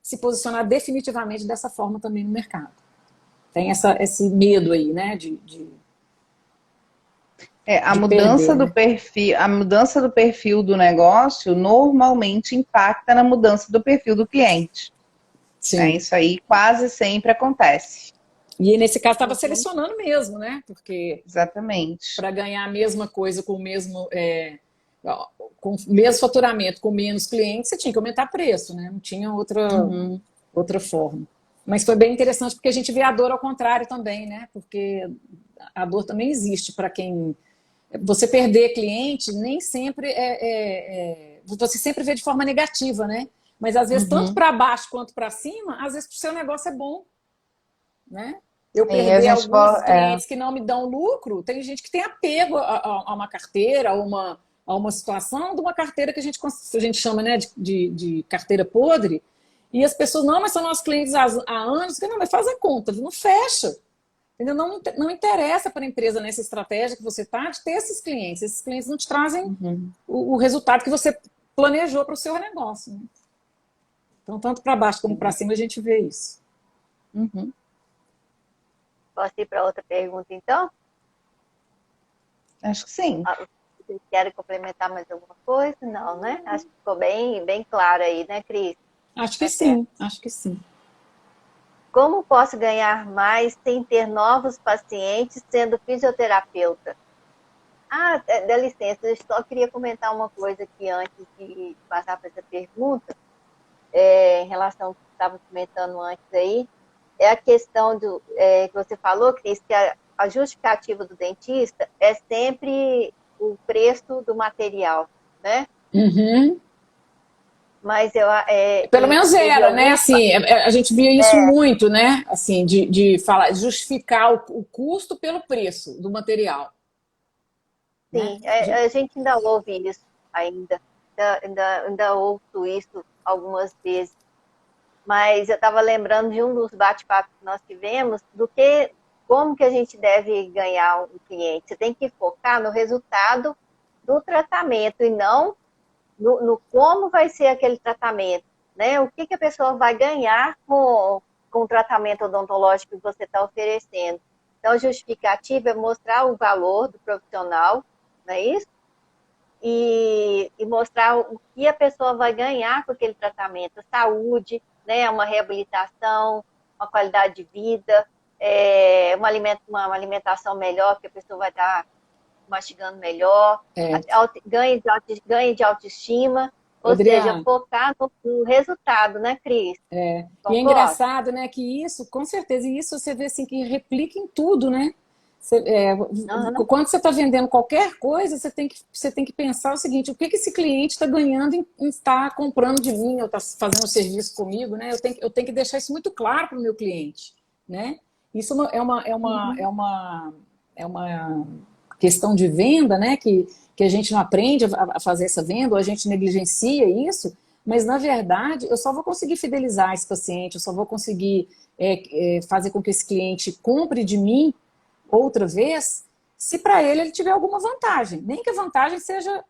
se posicionar definitivamente dessa forma também no mercado. Tem esse medo aí, né? A mudança do perfil, a mudança do perfil do negócio normalmente impacta na mudança do perfil do cliente. Sim. Isso aí quase sempre acontece. E nesse caso estava selecionando mesmo, né? Porque Exatamente. para ganhar a mesma coisa com o mesmo, com o mesmo faturamento, com menos clientes, você tinha que aumentar preço, né? Não tinha outra forma. Mas foi bem interessante porque a gente vê a dor ao contrário também, né? Porque a dor também existe para quem... Você perder cliente nem sempre você sempre vê de forma negativa, né? Mas às vezes tanto para baixo quanto para cima, às vezes o seu negócio é bom, né? Eu perder alguns clientes que não me dão lucro, tem gente que tem apego a uma carteira, a uma situação de uma carteira que a gente chama, né, de carteira podre, e as pessoas, não, mas são nossos clientes há anos, não, mas faz a conta, não fecha. Entendeu? Não interessa para a empresa nessa estratégia que você está de ter esses clientes não te trazem o resultado que você planejou para o seu negócio. Né? Então, tanto para baixo como para cima, a gente vê isso. Posso ir para outra pergunta, então? Acho que sim. Vocês querem complementar mais alguma coisa? Não, né? Acho que ficou bem claro aí, né, Cris? Acho que sim, acho que sim. Como posso ganhar mais sem ter novos pacientes sendo fisioterapeuta? Dá licença, eu só queria comentar uma coisa aqui antes de passar para essa pergunta, em relação ao que você estava comentando antes aí, é a questão que você falou, Cris, que a justificativa do dentista é sempre o preço do material, né? Mas pelo menos era, né? Assim, a gente via isso muito, né? Assim, de falar, justificar o custo pelo preço do material. Sim, né? A gente ainda ouve isso ainda ouço isso algumas vezes. Mas eu estava lembrando de um dos bate-papos que nós tivemos, como que a gente deve ganhar um cliente. Você tem que focar no resultado do tratamento e não no como vai ser aquele tratamento, né? O que a pessoa vai ganhar com o tratamento odontológico que você está oferecendo. Então, a justificativa é mostrar o valor do profissional, não é isso? E mostrar o que a pessoa vai ganhar com aquele tratamento. Saúde, né? Uma reabilitação, uma qualidade de vida, uma alimentação melhor, que a pessoa vai estar mastigando melhor, ganho de autoestima, ou seja, focar no resultado, né, Cris? E é engraçado, né, que isso, com certeza, e isso você vê assim, que replica em tudo, né? Quando você está vendendo qualquer coisa, você tem que pensar o seguinte, o que esse cliente está ganhando em estar comprando de mim, ou está fazendo um serviço comigo, né? Eu tenho que deixar isso muito claro para o meu cliente, né? Isso é uma questão de venda, né? Que a gente não aprende a fazer essa venda, ou a gente negligencia isso, mas na verdade eu só vou conseguir fidelizar esse paciente, eu só vou conseguir fazer com que esse cliente compre de mim outra vez, se para ele tiver alguma vantagem. Nem que a vantagem seja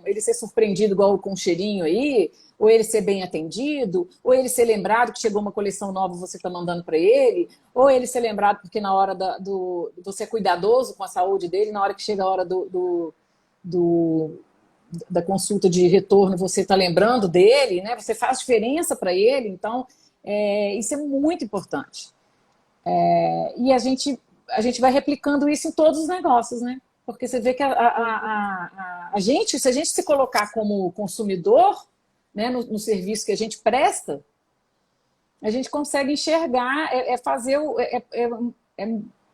ele ser surpreendido igual com um cheirinho aí, ou ele ser bem atendido, ou ele ser lembrado que chegou uma coleção nova e você está mandando para ele, ou ele ser lembrado porque na hora você é cuidadoso com a saúde dele, na hora que chega a hora da consulta de retorno, você está lembrando dele, né? Você faz diferença para ele, então isso é muito importante. E a gente vai replicando isso em todos os negócios, né? Porque você vê que se a gente se colocar como consumidor, né, no serviço que a gente presta, a gente consegue enxergar,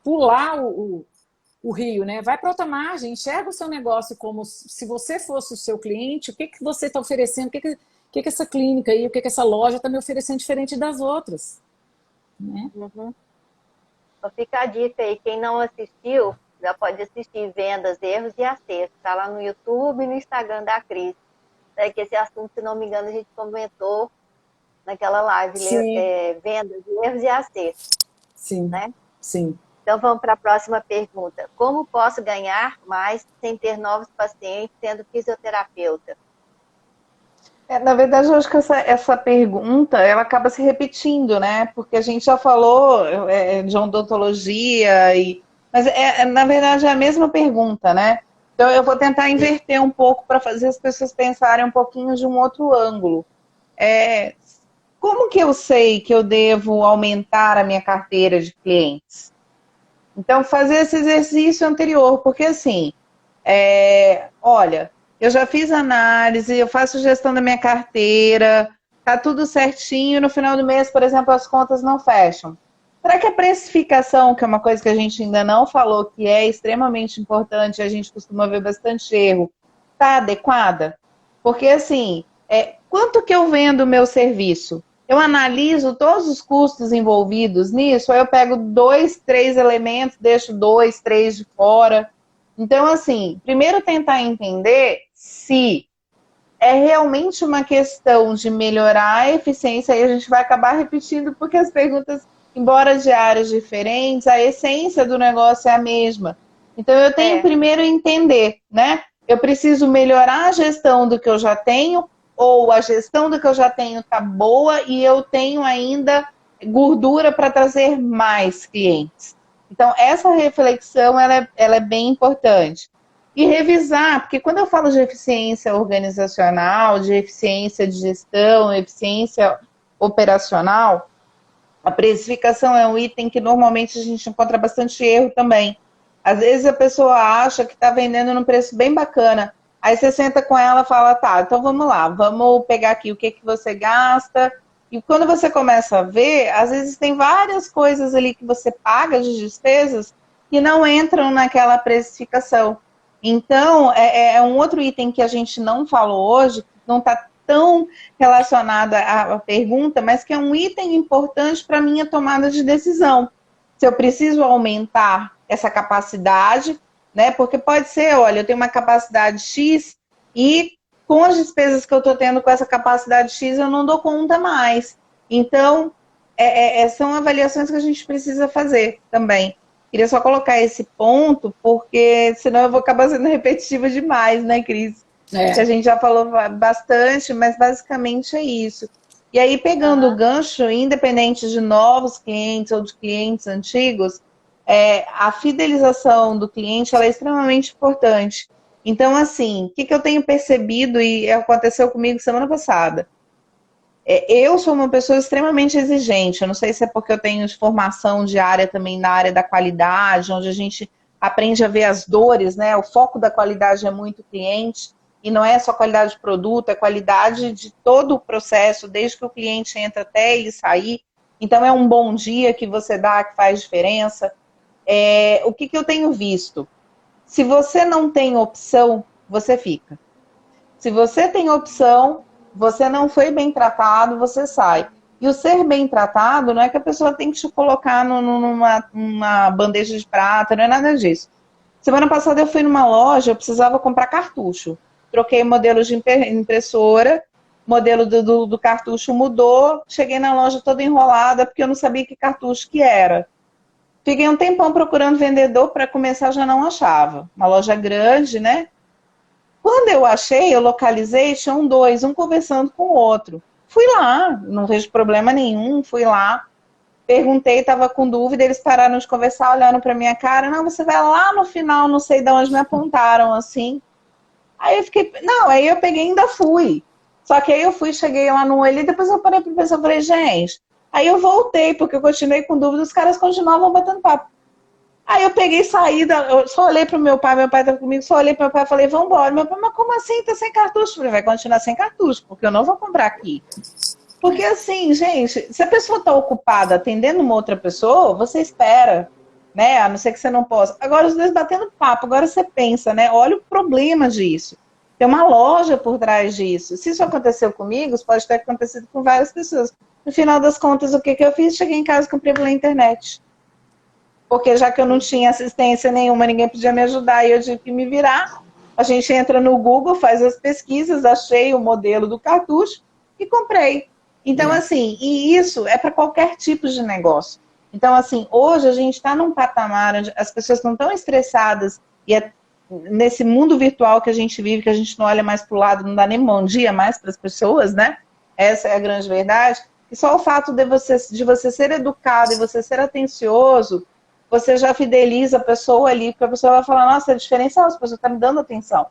pular o rio, né? Vai para outra margem, enxerga o seu negócio como se você fosse o seu cliente, o que você está oferecendo, o que essa clínica aí, o que essa loja está me oferecendo diferente das outras, né? Fica a dica aí, quem não assistiu, já pode assistir Vendas, Erros e Acertos. Está lá no YouTube e no Instagram da Cris. Que esse assunto, se não me engano, a gente comentou naquela live, Vendas, Erros e Acertos. Sim, né? Sim. Então vamos para a próxima pergunta. Como posso ganhar mais sem ter novos pacientes sendo fisioterapeuta? Na verdade, eu acho que essa pergunta, ela acaba se repetindo, né? Porque a gente já falou de odontologia, mas na verdade é a mesma pergunta, né? Então eu vou tentar inverter um pouco para fazer as pessoas pensarem um pouquinho de um outro ângulo. como que eu sei que eu devo aumentar a minha carteira de clientes? Então, fazer esse exercício anterior, porque assim, olha, eu já fiz análise, eu faço gestão da minha carteira, tá tudo certinho, no final do mês, por exemplo, as contas não fecham. Será que a precificação, que é uma coisa que a gente ainda não falou, que é extremamente importante, a gente costuma ver bastante erro, está adequada? Porque assim, quanto que eu vendo o meu serviço? Eu analiso todos os custos envolvidos nisso, aí eu pego 2, 3 elementos, deixo 2, 3 de fora. Então, assim, primeiro tentar entender se é realmente uma questão de melhorar a eficiência, e a gente vai acabar repetindo, porque as perguntas, embora de áreas diferentes, a essência do negócio é a mesma. Então, eu tenho primeiro entender, né? Eu preciso melhorar a gestão do que eu já tenho, ou a gestão do que eu já tenho está boa e eu tenho ainda gordura para trazer mais clientes. Então, essa reflexão ela é bem importante. E revisar, porque quando eu falo de eficiência organizacional, de eficiência de gestão, eficiência operacional, a precificação é um item que normalmente a gente encontra bastante erro também. Às vezes a pessoa acha que está vendendo num preço bem bacana, aí você senta com ela e fala, tá, então vamos lá, vamos pegar aqui o que você gasta. E quando você começa a ver, às vezes tem várias coisas ali que você paga de despesas que não entram naquela precificação. Então, é um outro item que a gente não falou hoje, que não está tão relacionado à pergunta, mas que é um item importante para a minha tomada de decisão. Se eu preciso aumentar essa capacidade, né? Porque pode ser, olha, eu tenho uma capacidade X e com as despesas que eu estou tendo com essa capacidade X, eu não dou conta mais. Então, são avaliações que a gente precisa fazer também. Queria só colocar esse ponto, porque senão eu vou acabar sendo repetitiva demais, né, Cris? Que a gente já falou bastante, mas basicamente é isso. E aí, pegando o gancho, independente de novos clientes ou de clientes antigos, a fidelização do cliente ela é extremamente importante. Então, assim, o que eu tenho percebido, e aconteceu comigo semana passada, eu sou uma pessoa extremamente exigente, eu não sei se é porque eu tenho formação diária também na área da qualidade, onde a gente aprende a ver as dores, né? O foco da qualidade é muito cliente, e não é só qualidade de produto, é qualidade de todo o processo, desde que o cliente entra até ele sair. Então, é um bom dia que você dá que faz diferença. O que eu tenho visto? Se você não tem opção, você fica. Se você tem opção, você não foi bem tratado, você sai. E o ser bem tratado não é que a pessoa tem que te colocar numa bandeja de prata, não é nada disso. Semana passada eu fui numa loja, eu precisava comprar cartucho. Troquei o modelo de impressora, o modelo do cartucho mudou, cheguei na loja toda enrolada, porque eu não sabia que cartucho que era. Fiquei um tempão procurando vendedor, para começar já não achava. Uma loja grande, né? Quando eu achei, eu localizei, tinham dois, um conversando com o outro. Fui lá, não vejo problema nenhum, fui lá, perguntei, estava com dúvida, eles pararam de conversar, olharam para minha cara, não, você vai lá no final, não sei de onde me apontaram, assim. Aí eu fiquei, não, aí eu peguei e ainda fui. Só que aí eu fui, cheguei lá no olho e depois eu parei para pensar, falei, gente, aí eu voltei, porque eu continuei com dúvida, os caras continuavam batendo papo. Aí eu peguei e saí, eu só olhei pro meu pai estava comigo, só olhei pro meu pai e falei, vambora. Meu pai, mas como assim? Tá sem cartucho? Eu falei, vai continuar sem cartucho, porque eu não vou comprar aqui. Porque assim, gente, se a pessoa está ocupada atendendo uma outra pessoa, você espera, né? A não ser que você não possa. Agora os dois batendo papo, agora você pensa, né? Olha o problema disso. Tem uma loja por trás disso. Se isso aconteceu comigo, isso pode ter acontecido com várias pessoas. No final das contas, o que eu fiz? Cheguei em casa e comprei pela internet. Porque já que eu não tinha assistência nenhuma, ninguém podia me ajudar e eu tive que me virar. A gente entra no Google, faz as pesquisas, achei o modelo do cartucho e comprei. Então, assim, e isso é para qualquer tipo de negócio. Então, assim, hoje a gente está num patamar onde as pessoas estão tão estressadas e nesse mundo virtual que a gente vive, que a gente não olha mais para o lado, não dá nem bom dia mais para as pessoas, né? Essa é a grande verdade. E só o fato de você ser educado e você ser atencioso, você já fideliza a pessoa ali, porque a pessoa vai falar, nossa, é diferencial, essa pessoa está me dando atenção.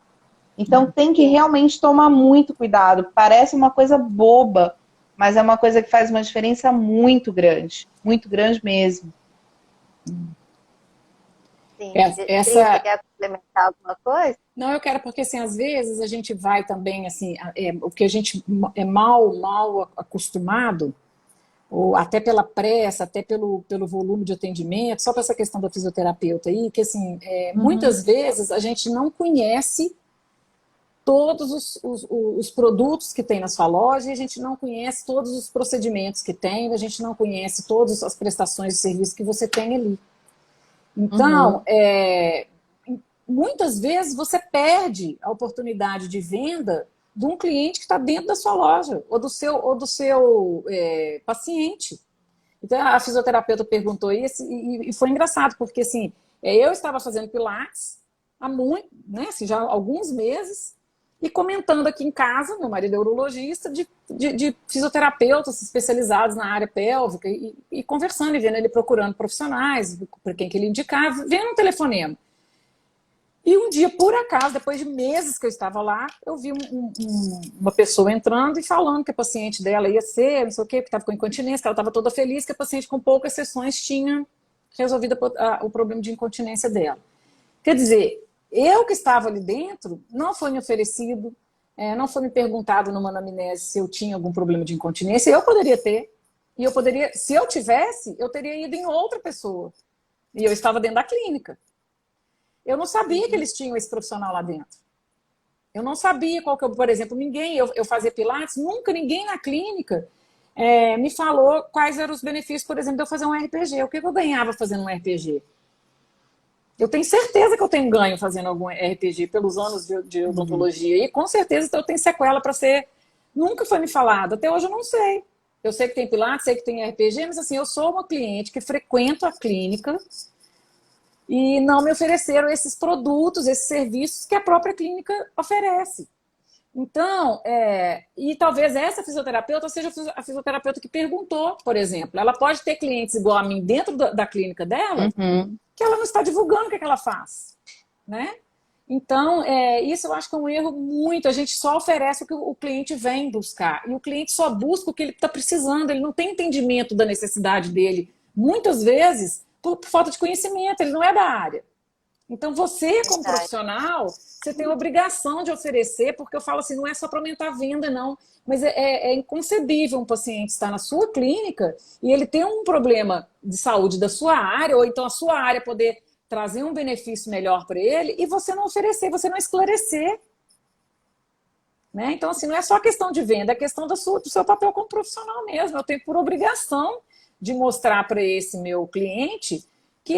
Então tem que realmente tomar muito cuidado. Parece uma coisa boba, mas é uma coisa que faz uma diferença muito grande mesmo. Sim, Essa... Você quer complementar alguma coisa? Não, eu quero, porque assim, às vezes a gente vai também, assim, o que a gente é mal acostumado, ou até pela pressa, até pelo volume de atendimento, só para essa questão da fisioterapeuta aí, que assim, muitas vezes a gente não conhece todos os produtos que tem na sua loja, e a gente não conhece todos os procedimentos que tem, a gente não conhece todas as prestações de serviço que você tem ali. Então, muitas vezes você perde a oportunidade de venda de um cliente que está dentro da sua loja, ou do seu paciente. Então, a fisioterapeuta perguntou isso e foi engraçado, porque assim, eu estava fazendo pilates há muito, né, assim, já há alguns meses, e comentando aqui em casa, meu marido é urologista, de fisioterapeutas especializados na área pélvica, e conversando e vendo ele procurando profissionais, para quem que ele indicava, vendo um telefonema. E um dia, por acaso, depois de meses que eu estava lá, eu vi uma pessoa entrando e falando que a paciente dela ia ser, não sei o quê, que estava com incontinência, que ela estava toda feliz, que a paciente com poucas sessões tinha resolvido o problema de incontinência dela. Quer dizer, eu que estava ali dentro, não foi me oferecido, não foi me perguntado numa anamnese se eu tinha algum problema de incontinência, eu poderia ter, e eu poderia, se eu tivesse, eu teria ido em outra pessoa, e eu estava dentro da clínica. Eu não sabia que eles tinham esse profissional lá dentro. Eu não sabia qual que eu, por exemplo, eu fazia pilates, nunca ninguém na clínica me falou quais eram os benefícios, por exemplo, de eu fazer um RPG. O que eu ganhava fazendo um RPG? Eu tenho certeza que eu tenho ganho fazendo algum RPG pelos anos de odontologia. E com certeza eu tenho sequela para ser... Nunca foi me falado. Até hoje eu não sei. Eu sei que tem pilates, sei que tem RPG, mas assim, eu sou uma cliente que frequento a clínica e não me ofereceram esses produtos, esses serviços que a própria clínica oferece. Então, e talvez essa fisioterapeuta seja a fisioterapeuta que perguntou, por exemplo. Ela pode ter clientes igual a mim dentro da clínica dela, que ela não está divulgando o que ela faz, né? Então, isso eu acho que é um erro muito. A gente só oferece o que o cliente vem buscar. E o cliente só busca o que ele está precisando. Ele não tem entendimento da necessidade dele. Muitas vezes, por falta de conhecimento, ele não é da área. Então, você, como profissional, você tem a obrigação de oferecer, porque eu falo assim, não é só para aumentar a venda, não. Mas é inconcebível um paciente estar na sua clínica e ele ter um problema de saúde da sua área, ou então a sua área poder trazer um benefício melhor para ele, e você não oferecer, você não esclarecer. Né? Então, assim, não é só questão de venda, é questão do seu papel como profissional mesmo. Eu tenho por obrigação de mostrar para esse meu cliente que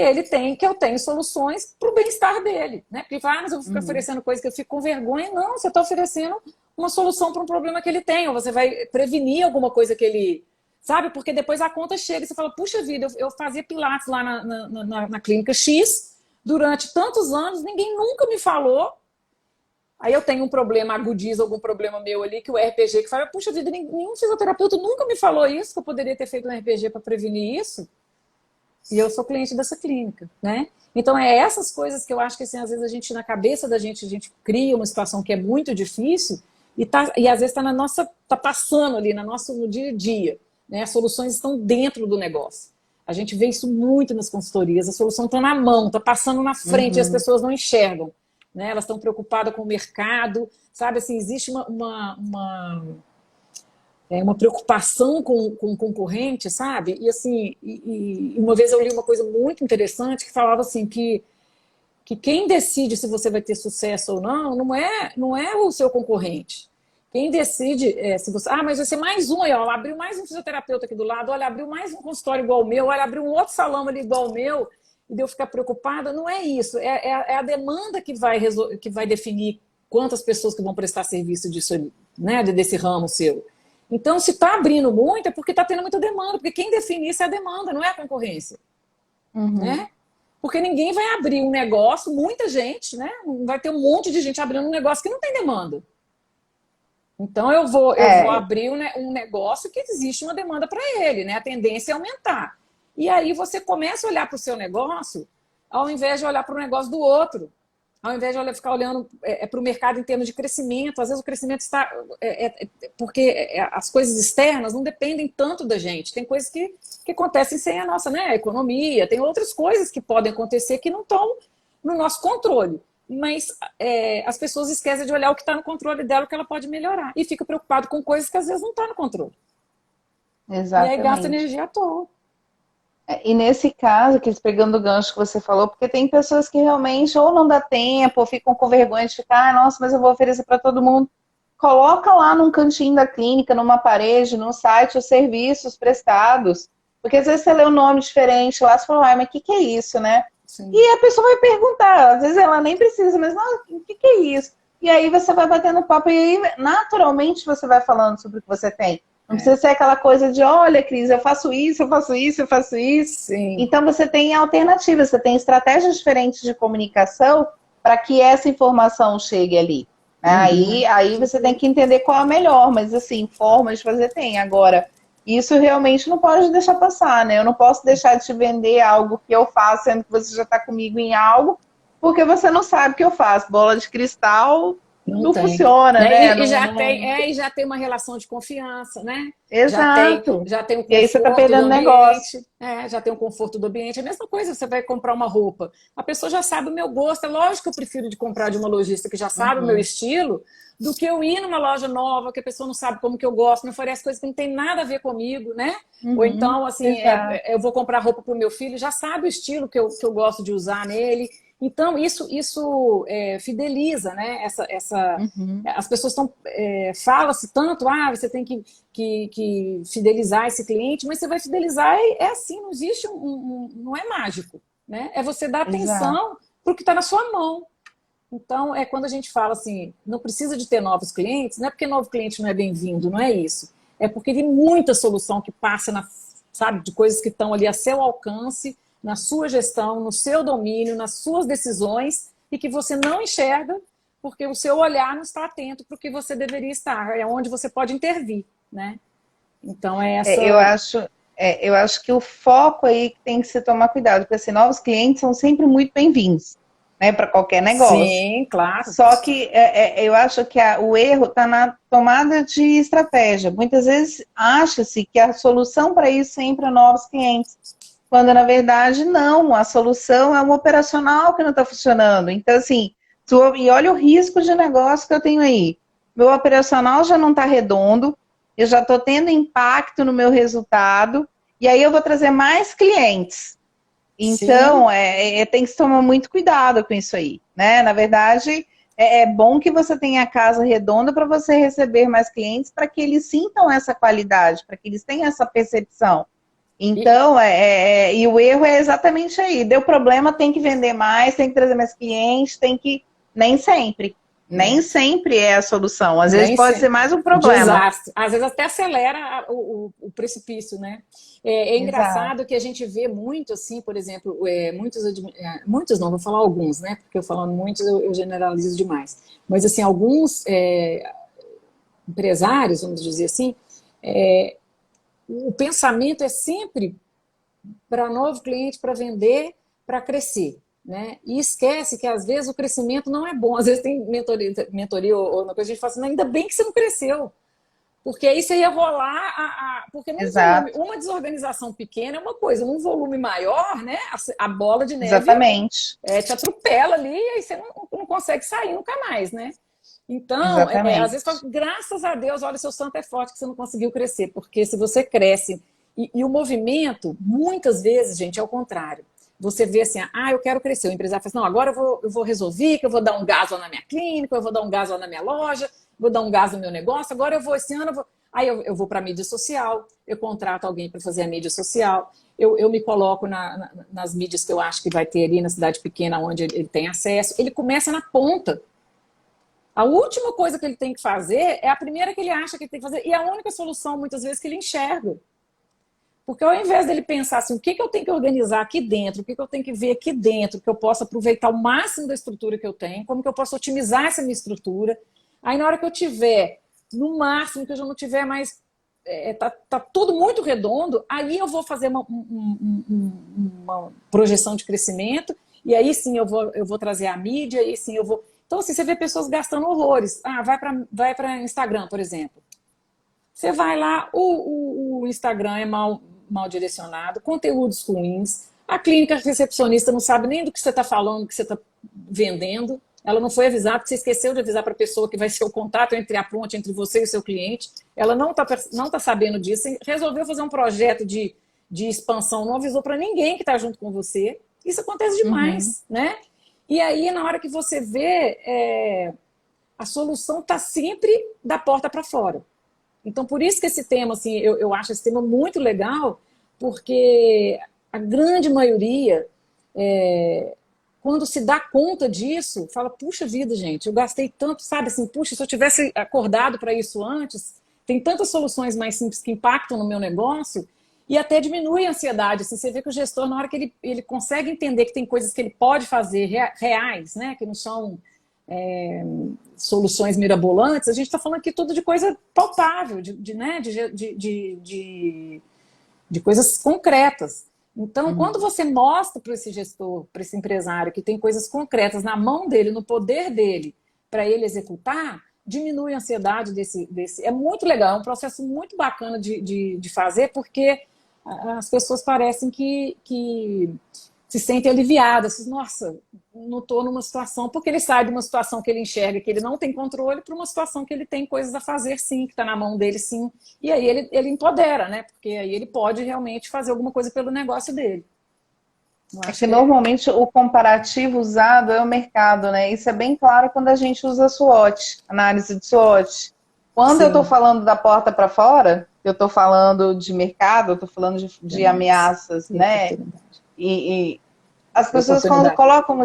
eu tenho soluções para o bem-estar dele, né? Porque mas eu vou ficar oferecendo coisa que eu fico com vergonha. Não, você está oferecendo uma solução para um problema que ele tem, ou você vai prevenir alguma coisa que ele... Sabe? Porque depois a conta chega e você fala, puxa vida, eu fazia pilates lá na clínica X durante tantos anos, ninguém nunca me falou. Aí eu tenho um problema, agudiza algum problema meu ali, que o RPG que fala, puxa vida, nenhum fisioterapeuta nunca me falou isso, que eu poderia ter feito um RPG para prevenir isso. E eu sou cliente dessa clínica, né? Então, essas coisas que eu acho que, assim, às vezes, na cabeça da gente, a gente cria uma situação que é muito difícil e às vezes, tá passando ali no dia a dia, né? As soluções estão dentro do negócio. A gente vê isso muito nas consultorias, a solução está na mão, está passando na frente e as pessoas não enxergam, né? Elas estão preocupadas com o mercado, sabe? Assim, existe uma preocupação com o concorrente, sabe? E assim, uma vez eu li uma coisa muito interessante que falava assim que quem decide se você vai ter sucesso ou não é o seu concorrente. Quem decide se você... mas vai ser mais um aí, ó, abriu mais um fisioterapeuta aqui do lado, olha, abriu mais um consultório igual o meu, olha, abriu um outro salão ali igual o meu, e de eu ficar preocupada. Não é isso, é a demanda que vai definir quantas pessoas que vão prestar serviço disso ali, né, desse ramo seu. Então, se está abrindo muito, é porque está tendo muita demanda. Porque quem define isso é a demanda, não é a concorrência. Né? Porque ninguém vai abrir um negócio, muita gente, né? Vai ter um monte de gente abrindo um negócio que não tem demanda. Então, eu vou abrir um negócio que existe uma demanda para ele, né? A tendência é aumentar. E aí você começa a olhar para o seu negócio ao invés de olhar para o negócio do outro. Ao invés de ficar olhando para o mercado em termos de crescimento, às vezes o crescimento está... porque as coisas externas não dependem tanto da gente. Tem coisas que acontecem sem a nossa, né, economia, tem outras coisas que podem acontecer que não estão no nosso controle. Mas as pessoas esquecem de olhar o que está no controle dela, o que ela pode melhorar. E fica preocupado com coisas que às vezes não estão no controle. Exatamente. E aí gasta energia à toa. E nesse caso, que pegando o gancho que você falou, porque tem pessoas que realmente ou não dá tempo, ou ficam com vergonha de ficar, nossa, mas eu vou oferecer para todo mundo. Coloca lá num cantinho da clínica, numa parede, num site, os serviços prestados. Porque às vezes você lê um nome diferente lá, você fala, mas o que é isso, né? Sim. E a pessoa vai perguntar, às vezes ela nem precisa, mas não, o que é isso? E aí você vai batendo papo e aí naturalmente você vai falando sobre o que você tem. Não precisa ser aquela coisa de, olha, Cris, eu faço isso, eu faço isso, eu faço isso. Sim. Então você tem alternativas, você tem estratégias diferentes de comunicação para que essa informação chegue ali. Aí você tem que entender qual é a melhor, mas assim, formas de fazer tem. Agora, isso realmente não pode deixar passar, né? Eu não posso deixar de te vender algo que eu faço, sendo que você já está comigo em algo, porque você não sabe o que eu faço. Bola de cristal não funciona, né? E já tem uma relação de confiança, né? Exato. Já tem um conforto e aí você está perdendo negócio. Já tem um conforto do ambiente. A mesma coisa, você vai comprar uma roupa. A pessoa já sabe o meu gosto. É lógico que eu prefiro de comprar de uma lojista que já sabe o meu estilo, do que eu ir numa loja nova, que a pessoa não sabe como que eu gosto, me oferece coisas que não tem nada a ver comigo, né? Ou então, assim, eu vou comprar roupa para o meu filho, já sabe o estilo que eu gosto de usar nele. Então, isso fideliza, né? As pessoas estão... fala-se tanto, você tem que fidelizar esse cliente, mas você vai fidelizar, assim, não existe não é mágico, né? É você dar atenção para o que está na sua mão. Então, quando a gente fala assim, não precisa de ter novos clientes, não é porque novo cliente não é bem-vindo, não é isso. É porque tem muita solução que passa, sabe, de coisas que estão ali a seu alcance, na sua gestão, no seu domínio, nas suas decisões, e que você não enxerga, porque o seu olhar não está atento para o que você deveria estar, é onde você pode intervir, né? Então, eu acho que o foco aí que tem que se tomar cuidado, porque assim, novos clientes são sempre muito bem-vindos, né, para qualquer negócio. Sim, claro. Só que eu acho que o erro está na tomada de estratégia. Muitas vezes acha-se que a solução para isso sempre é novos clientes. Quando, na verdade, não. A solução é um operacional que não está funcionando. Então, assim, e olha o risco de negócio que eu tenho aí. Meu operacional já não está redondo, eu já estou tendo impacto no meu resultado, e aí eu vou trazer mais clientes. Então, tem que se tomar muito cuidado com isso aí, né? Na verdade, é bom que você tenha a casa redonda para você receber mais clientes, para que eles sintam essa qualidade, para que eles tenham essa percepção. Então, e o erro é exatamente aí. Deu problema, tem que vender mais, tem que trazer mais clientes, tem que... Nem sempre. Nem sempre é a solução. Às vezes pode ser mais um problema. Desastre. Às vezes até acelera o precipício, né? É engraçado que a gente vê muito, assim, por exemplo, muitos não, vou falar alguns, né? Porque eu falando muitos, eu generalizo demais. Mas, assim, alguns empresários, vamos dizer assim, o pensamento é sempre para novo cliente, para vender, para crescer, né? E esquece que às vezes o crescimento não é bom. Às vezes tem mentoria ou uma coisa, a gente fala assim, ainda bem que você não cresceu, porque aí você ia rolar porque uma desorganização pequena é uma coisa, num volume maior, né? A bola de neve te atropela ali e aí você não consegue sair nunca mais, né? Então, às vezes, graças a Deus, olha, seu santo é forte que você não conseguiu crescer, porque se você cresce, e o movimento, muitas vezes, gente, é o contrário. Você vê assim, eu quero crescer, o empresário fala assim, não, agora eu vou resolver, que eu vou dar um gás lá na minha clínica, eu vou dar um gás lá na minha loja, vou dar um gás no meu negócio, agora esse ano aí eu vou para a mídia social, eu contrato alguém para fazer a mídia social, eu me coloco nas mídias que eu acho que vai ter ali na cidade pequena, onde ele tem acesso, ele começa na ponta. A última coisa que ele tem que fazer é a primeira que ele acha que ele tem que fazer, e a única solução, muitas vezes, que ele enxerga. Porque ao invés dele pensar assim, o que eu tenho que organizar aqui dentro, o que eu tenho que ver aqui dentro, que eu possa aproveitar o máximo da estrutura que eu tenho, como que eu posso otimizar essa minha estrutura, aí na hora que eu tiver, no máximo, que eu já não tiver mais, tá tudo muito redondo, aí eu vou fazer uma projeção de crescimento, e aí sim eu vou trazer a mídia, aí sim eu vou... Então, assim, você vê pessoas gastando horrores. Ah, vai para Instagram, por exemplo. Você vai lá, o Instagram é mal direcionado, conteúdos ruins, a clínica recepcionista não sabe nem do que você está falando, do que você está vendendo. Ela não foi avisar, porque você esqueceu de avisar para a pessoa que vai ser o contato entre a ponte entre você e o seu cliente. Ela não tá sabendo disso. Resolveu fazer um projeto de expansão, não avisou para ninguém que está junto com você. Isso acontece demais, né? E aí, na hora que você vê, a solução está sempre da porta para fora. Então, por isso que esse tema, assim, eu acho esse tema muito legal, porque a grande maioria, quando se dá conta disso, fala, puxa vida, gente, eu gastei tanto, sabe, assim, puxa, se eu tivesse acordado para isso antes, tem tantas soluções mais simples que impactam no meu negócio, e até diminui a ansiedade. Assim, você vê que o gestor, na hora que ele consegue entender que tem coisas que ele pode fazer reais, né, que não são soluções mirabolantes, a gente está falando aqui tudo de coisa palpável, de coisas concretas. Então, quando você mostra para esse gestor, para esse empresário, que tem coisas concretas na mão dele, no poder dele, para ele executar, diminui a ansiedade desse. É muito legal, é um processo muito bacana de fazer, porque as pessoas parecem que se sentem aliviadas. Nossa, não estou numa situação... Porque ele sai de uma situação que ele enxerga que ele não tem controle para uma situação que ele tem coisas a fazer, sim, que está na mão dele, sim. E aí ele empodera, né? Porque aí ele pode realmente fazer alguma coisa pelo negócio dele. É que normalmente o comparativo usado é o mercado, né? Isso é bem claro quando a gente usa SWOT, análise de SWOT. Quando Sim. eu estou falando da porta para fora, eu estou falando de mercado, eu estou falando de ameaças, né? E as pessoas, quando colocam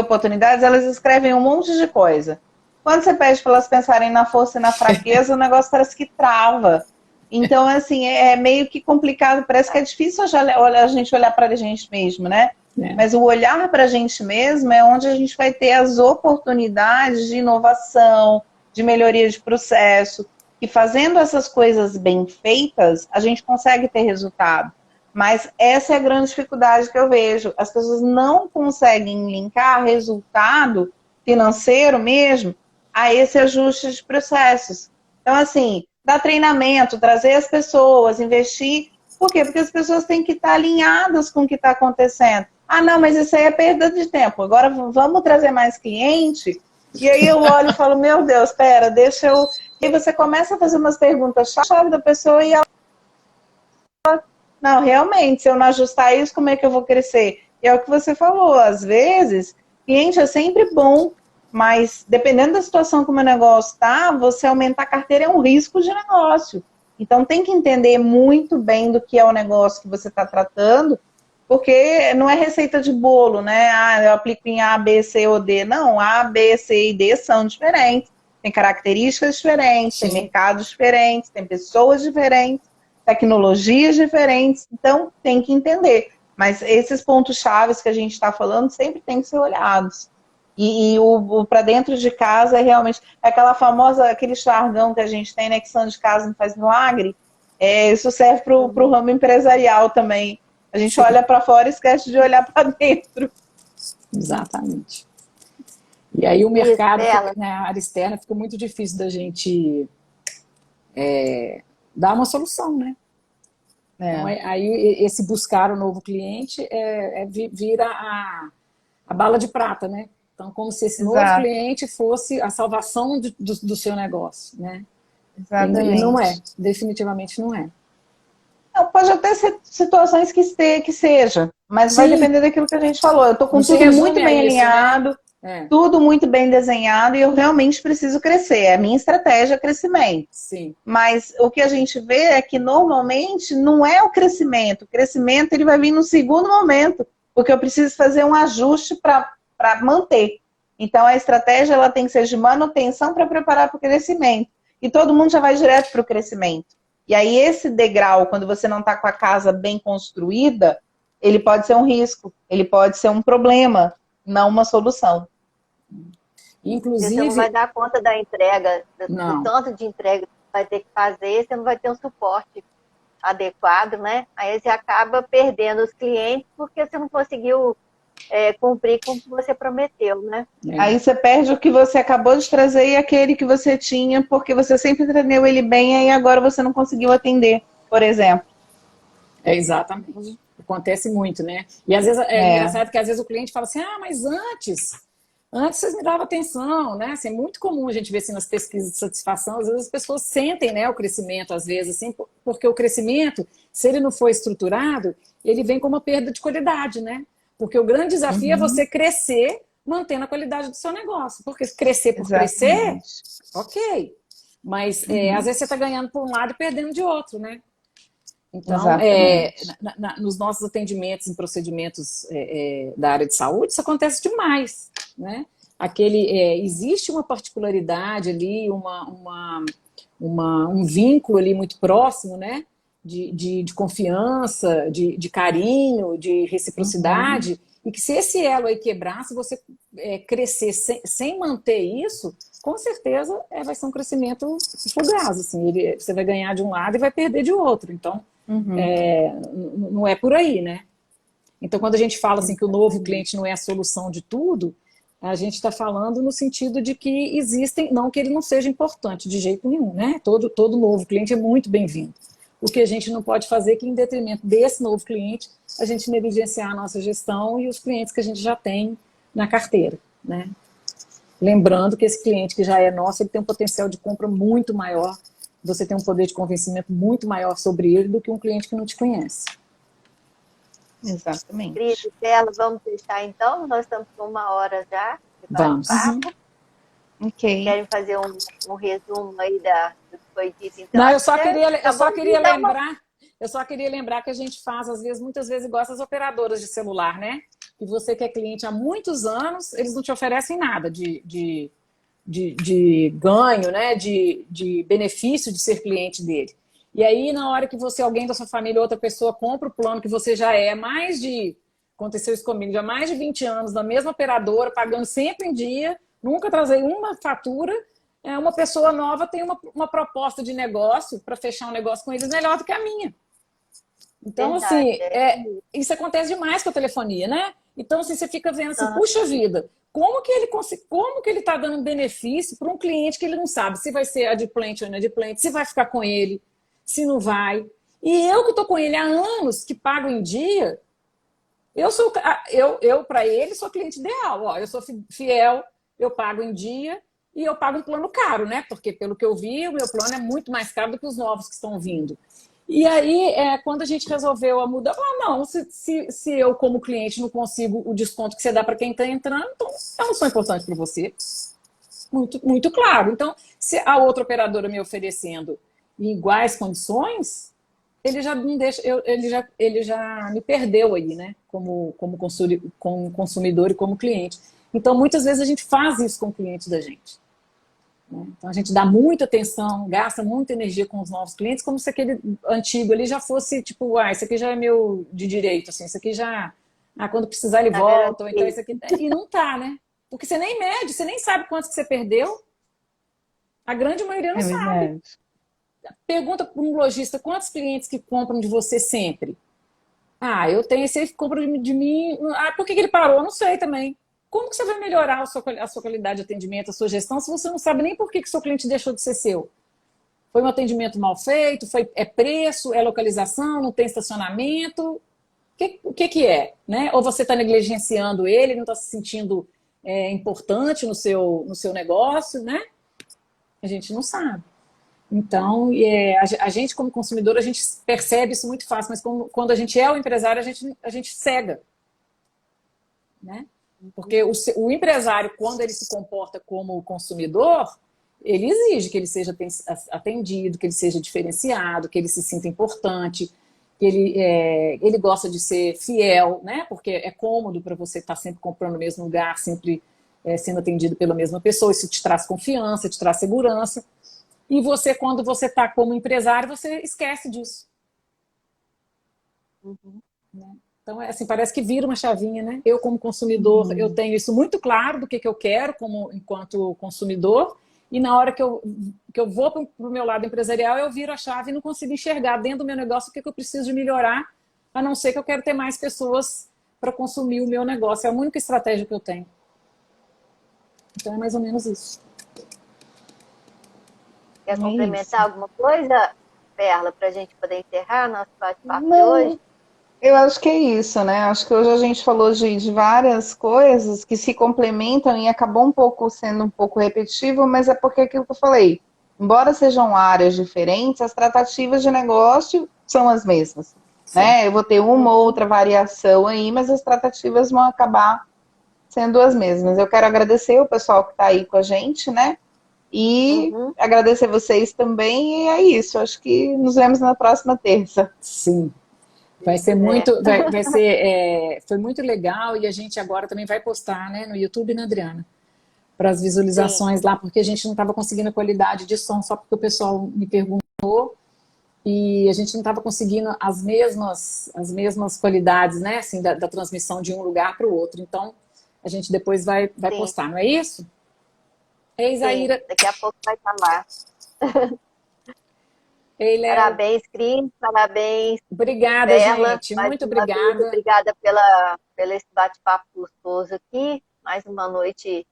oportunidades, elas escrevem um monte de coisa. Quando você pede para elas pensarem na força e na fraqueza, o negócio parece que trava. Então, assim, é meio que complicado. Parece que é difícil a gente olhar para a gente mesmo, né? Mas o olhar para a gente mesmo é onde a gente vai ter as oportunidades de inovação, de melhoria de processo. E fazendo essas coisas bem feitas, a gente consegue ter resultado. Mas essa é a grande dificuldade que eu vejo. As pessoas não conseguem linkar resultado financeiro mesmo a esse ajuste de processos. Então, assim, dar treinamento, trazer as pessoas, investir. Por quê? Porque as pessoas têm que estar alinhadas com o que está acontecendo. Ah, não, mas isso aí é perda de tempo. Agora vamos trazer mais cliente. E aí eu olho e falo, meu Deus, espera, deixa eu... E você começa a fazer umas perguntas-chave da pessoa e ela... Não, realmente, se eu não ajustar isso, como é que eu vou crescer? E é o que você falou, às vezes, cliente é sempre bom, mas dependendo da situação como o negócio está, você aumentar a carteira é um risco de negócio. Então tem que entender muito bem do que é o negócio que você está tratando, porque não é receita de bolo, né? Ah, eu aplico em A, B, C ou D. Não, A, B, C e D são diferentes, tem características diferentes, tem mercados diferentes, tem pessoas diferentes, tecnologias diferentes, então tem que entender. Mas esses pontos chaves que a gente está falando sempre tem que ser olhados. E o para dentro de casa é realmente aquela famosa, aquele jargão que a gente tem, né, que santo de casa não faz milagre. Isso serve para o ramo empresarial também. A gente olha para fora e esquece de olhar para dentro. Exatamente. E aí o mercado, a área externa, fica muito difícil da gente dar uma solução, né? Então, aí esse buscar o novo cliente vira a bala de prata, né? Então, como se esse novo cliente fosse a salvação do seu negócio, né? Exatamente. E não é, definitivamente não é. Não, pode até ser situações que seja, mas vai depender daquilo que a gente falou. Eu estou com tudo muito bem alinhado, tudo muito bem desenhado e eu realmente preciso crescer. É a minha estratégia é crescimento. Sim. Mas o que a gente vê é que normalmente não é o crescimento. O crescimento ele vai vir no segundo momento, porque eu preciso fazer um ajuste para manter. Então a estratégia ela tem que ser de manutenção para preparar para o crescimento. E todo mundo já vai direto para o crescimento. E aí esse degrau, quando você não está com a casa bem construída, ele pode ser um risco, ele pode ser um problema, não uma solução. Inclusive, você não vai dar conta da entrega, do tanto de entrega que você vai ter que fazer, você não vai ter um suporte adequado, né? Aí você acaba perdendo os clientes porque você não conseguiu cumprir com o que você prometeu, né? Aí você perde o que você acabou de trazer e aquele que você tinha, porque você sempre atendeu ele bem, aí agora você não conseguiu atender, por exemplo. Exatamente. Acontece muito, né? E às vezes é engraçado que às vezes o cliente fala assim, mas antes vocês me davam atenção, né? Assim, é muito comum a gente ver assim, nas pesquisas de satisfação, às vezes as pessoas sentem, né, o crescimento, às vezes, assim, porque o crescimento, se ele não for estruturado, ele vem com uma perda de qualidade, né? Porque o grande desafio é você crescer mantendo a qualidade do seu negócio. Porque crescer por crescer, ok. Mas às vezes você está ganhando por um lado e perdendo de outro, né? Então, nos nossos atendimentos em procedimentos da área de saúde, isso acontece demais, né? Existe uma particularidade ali, um vínculo ali muito próximo, né? De confiança, de carinho, de reciprocidade, e que se esse elo aí quebrar, se você crescer sem manter isso, com certeza vai ser um crescimento fugaz, assim, você vai ganhar de um lado e vai perder de outro, então não é por aí, né? Então, quando a gente fala assim que o novo cliente não é a solução de tudo, a gente está falando no sentido de que existem, não que ele não seja importante de jeito nenhum, né? Todo novo cliente é muito bem-vindo. O que a gente não pode fazer é que, em detrimento desse novo cliente, a gente negligenciar a nossa gestão e os clientes que a gente já tem na carteira, né? Lembrando que esse cliente que já é nosso, ele tem um potencial de compra muito maior, você tem um poder de convencimento muito maior sobre ele do que um cliente que não te conhece. Exatamente. Cris e Bela, vamos fechar então? Nós estamos com 1 hora já. Vamos. Ok. Querem fazer um resumo aí do que foi dito? Então, não, eu só queria lembrar que a gente faz, muitas vezes, igual essas operadoras de celular, né? Que você que é cliente há muitos anos, eles não te oferecem nada de ganho, né? De benefício de ser cliente dele. E aí, na hora que alguém da sua família, outra pessoa, compra o plano que você já aconteceu isso comigo, já há mais de 20 anos, na mesma operadora, pagando sempre em dia, nunca trazei uma fatura, uma pessoa nova tem uma proposta de negócio para fechar um negócio com eles melhor do que a minha. Então, assim, isso acontece demais com a telefonia, né? Então, assim, você fica vendo assim, puxa vida, como que ele está dando um benefício para um cliente que ele não sabe se vai ser adimplente ou inadimplente, se vai ficar com ele, se não vai. E eu que estou com ele há anos, que pago em dia, eu para ele, sou cliente ideal. Ó, eu sou fiel, eu pago em dia e eu pago um plano caro, né? Porque, pelo que eu vi, o meu plano é muito mais caro do que os novos que estão vindo. E aí, quando a gente resolveu a mudar, não, se eu, como cliente, não consigo o desconto que você dá para quem está entrando, então eu não sou importante para você. Muito, muito claro. Então, se a outra operadora me oferecendo em iguais condições, ele já não deixa, ele já me perdeu aí, né? Como consumidor e como cliente. Então, muitas vezes a gente faz isso com o cliente da gente. Então, a gente dá muita atenção, gasta muita energia com os novos clientes, como se aquele antigo ali já fosse, tipo, isso aqui já é meu de direito, assim, isso aqui já... quando precisar ele volta, ou então isso aqui... E não tá, né? Porque você nem mede, você nem sabe quantos que você perdeu. A grande maioria não sabe. Pergunta para um lojista, quantos clientes que compram de você sempre? Eu tenho esse que compra de mim... por que ele parou? Eu não sei também. Como que você vai melhorar a sua qualidade de atendimento, a sua gestão, se você não sabe nem por que o seu cliente deixou de ser seu? Foi um atendimento mal feito? É preço? É localização? Não tem estacionamento? O que é? Né? Ou você está negligenciando ele, não está se sentindo importante no seu negócio, né? A gente não sabe. Então, a gente como consumidor, a gente percebe isso muito fácil, mas quando a gente é o empresário, a gente cega, né? Porque o empresário, quando ele se comporta como consumidor, ele exige que ele seja atendido, que ele seja diferenciado, que ele se sinta importante, que ele gosta de ser fiel, né? Porque é cômodo para você estar sempre comprando no mesmo lugar, sempre sendo atendido pela mesma pessoa. Isso te traz confiança, te traz segurança. E você, quando você está como empresário, você esquece disso. Né? Então, assim, parece que vira uma chavinha, né? Eu, como consumidor, eu tenho isso muito claro do que eu quero enquanto consumidor, e na hora que eu vou para o meu lado empresarial, eu viro a chave e não consigo enxergar dentro do meu negócio o que eu preciso de melhorar, a não ser que eu quero ter mais pessoas para consumir o meu negócio. É a única estratégia que eu tenho. Então é mais ou menos isso. Quer complementar alguma coisa, Perla, para a gente poder encerrar nosso bate-papo de Não, hoje? eu acho que é isso, né? Acho que hoje a gente falou de várias coisas que se complementam e acabou um pouco sendo um pouco repetitivo, mas é porque aquilo que eu falei, embora sejam áreas diferentes, as tratativas de negócio são as mesmas, né? Eu vou ter uma ou outra variação aí, mas as tratativas vão acabar sendo as mesmas. Eu quero agradecer o pessoal que está aí com a gente, né? E agradecer vocês também, e é isso. Acho que nos vemos na próxima terça. Sim. Vai ser muito, vai ser, foi muito legal e a gente agora também vai postar, né, no YouTube, né, Adriana? Para as visualizações lá, porque a gente não estava conseguindo a qualidade de som, só porque o pessoal me perguntou e a gente não estava conseguindo as mesmas qualidades, né, assim, da transmissão de um lugar para o outro. Então, a gente depois vai postar, não é isso? Ei, Isaíra. Daqui a pouco vai estar lá. Ei, Léo. Parabéns, Cris. Parabéns, Obrigada, Perla. gente. Mais Muito uma obrigada. vez, obrigada pelo esse bate-papo gostoso aqui. Mais uma noite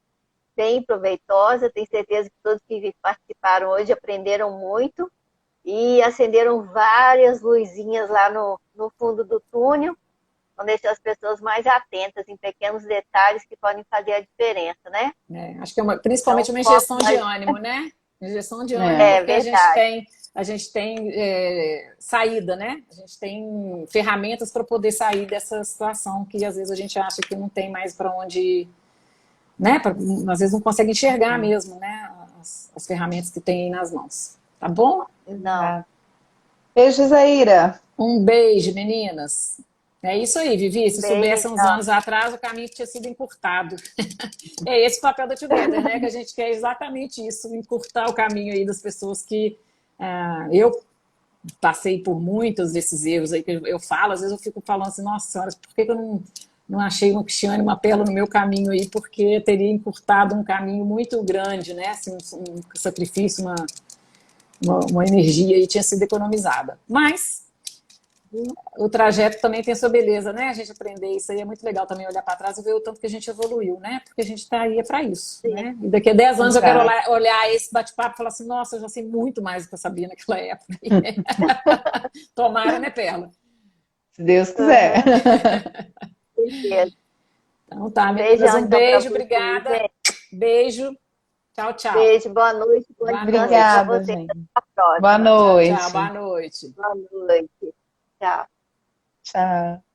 bem proveitosa. Tenho certeza que todos que participaram hoje aprenderam muito e acenderam várias luzinhas lá no fundo do túnel. Vão deixar as pessoas mais atentas em pequenos detalhes que podem fazer a diferença, né? Acho que principalmente uma injeção de ânimo, né? Injeção de ânimo, porque a gente tem saída, né? A gente tem ferramentas para poder sair dessa situação que às vezes a gente acha que não tem mais para onde, né? Às vezes não consegue enxergar mesmo, né? As ferramentas que tem aí nas mãos. Tá bom? Não. Beijo, Isaíra. Um beijo, meninas. É isso aí, Vivi. Se soubesse uns anos atrás, o caminho tinha sido encurtado. É esse o papel da Together, né? Que a gente quer exatamente isso, encurtar o caminho aí das pessoas que... eu passei por muitos desses erros aí que eu falo. Às vezes eu fico falando assim, nossa senhora, por que eu não achei uma Cristiane, uma Perla no meu caminho aí? Porque teria encurtado um caminho muito grande, né? Assim, um sacrifício, uma energia aí tinha sido economizada. Mas... o trajeto também tem sua beleza, né? A gente aprender isso aí é muito legal também, olhar para trás e ver o tanto que a gente evoluiu, né? Porque a gente está aí para isso, né? E daqui a 10 anos eu quero olhar esse bate-papo e falar assim, nossa, eu já sei muito mais do que eu sabia naquela época. Tomara, né, Perla? Se Deus quiser. Então tá, meninas, um beijo, obrigada. Beijo. Tchau, tchau. Beijo, boa noite. Obrigada, gente. Boa noite. Tchau, boa noite. Boa noite. Tchau. Tchau.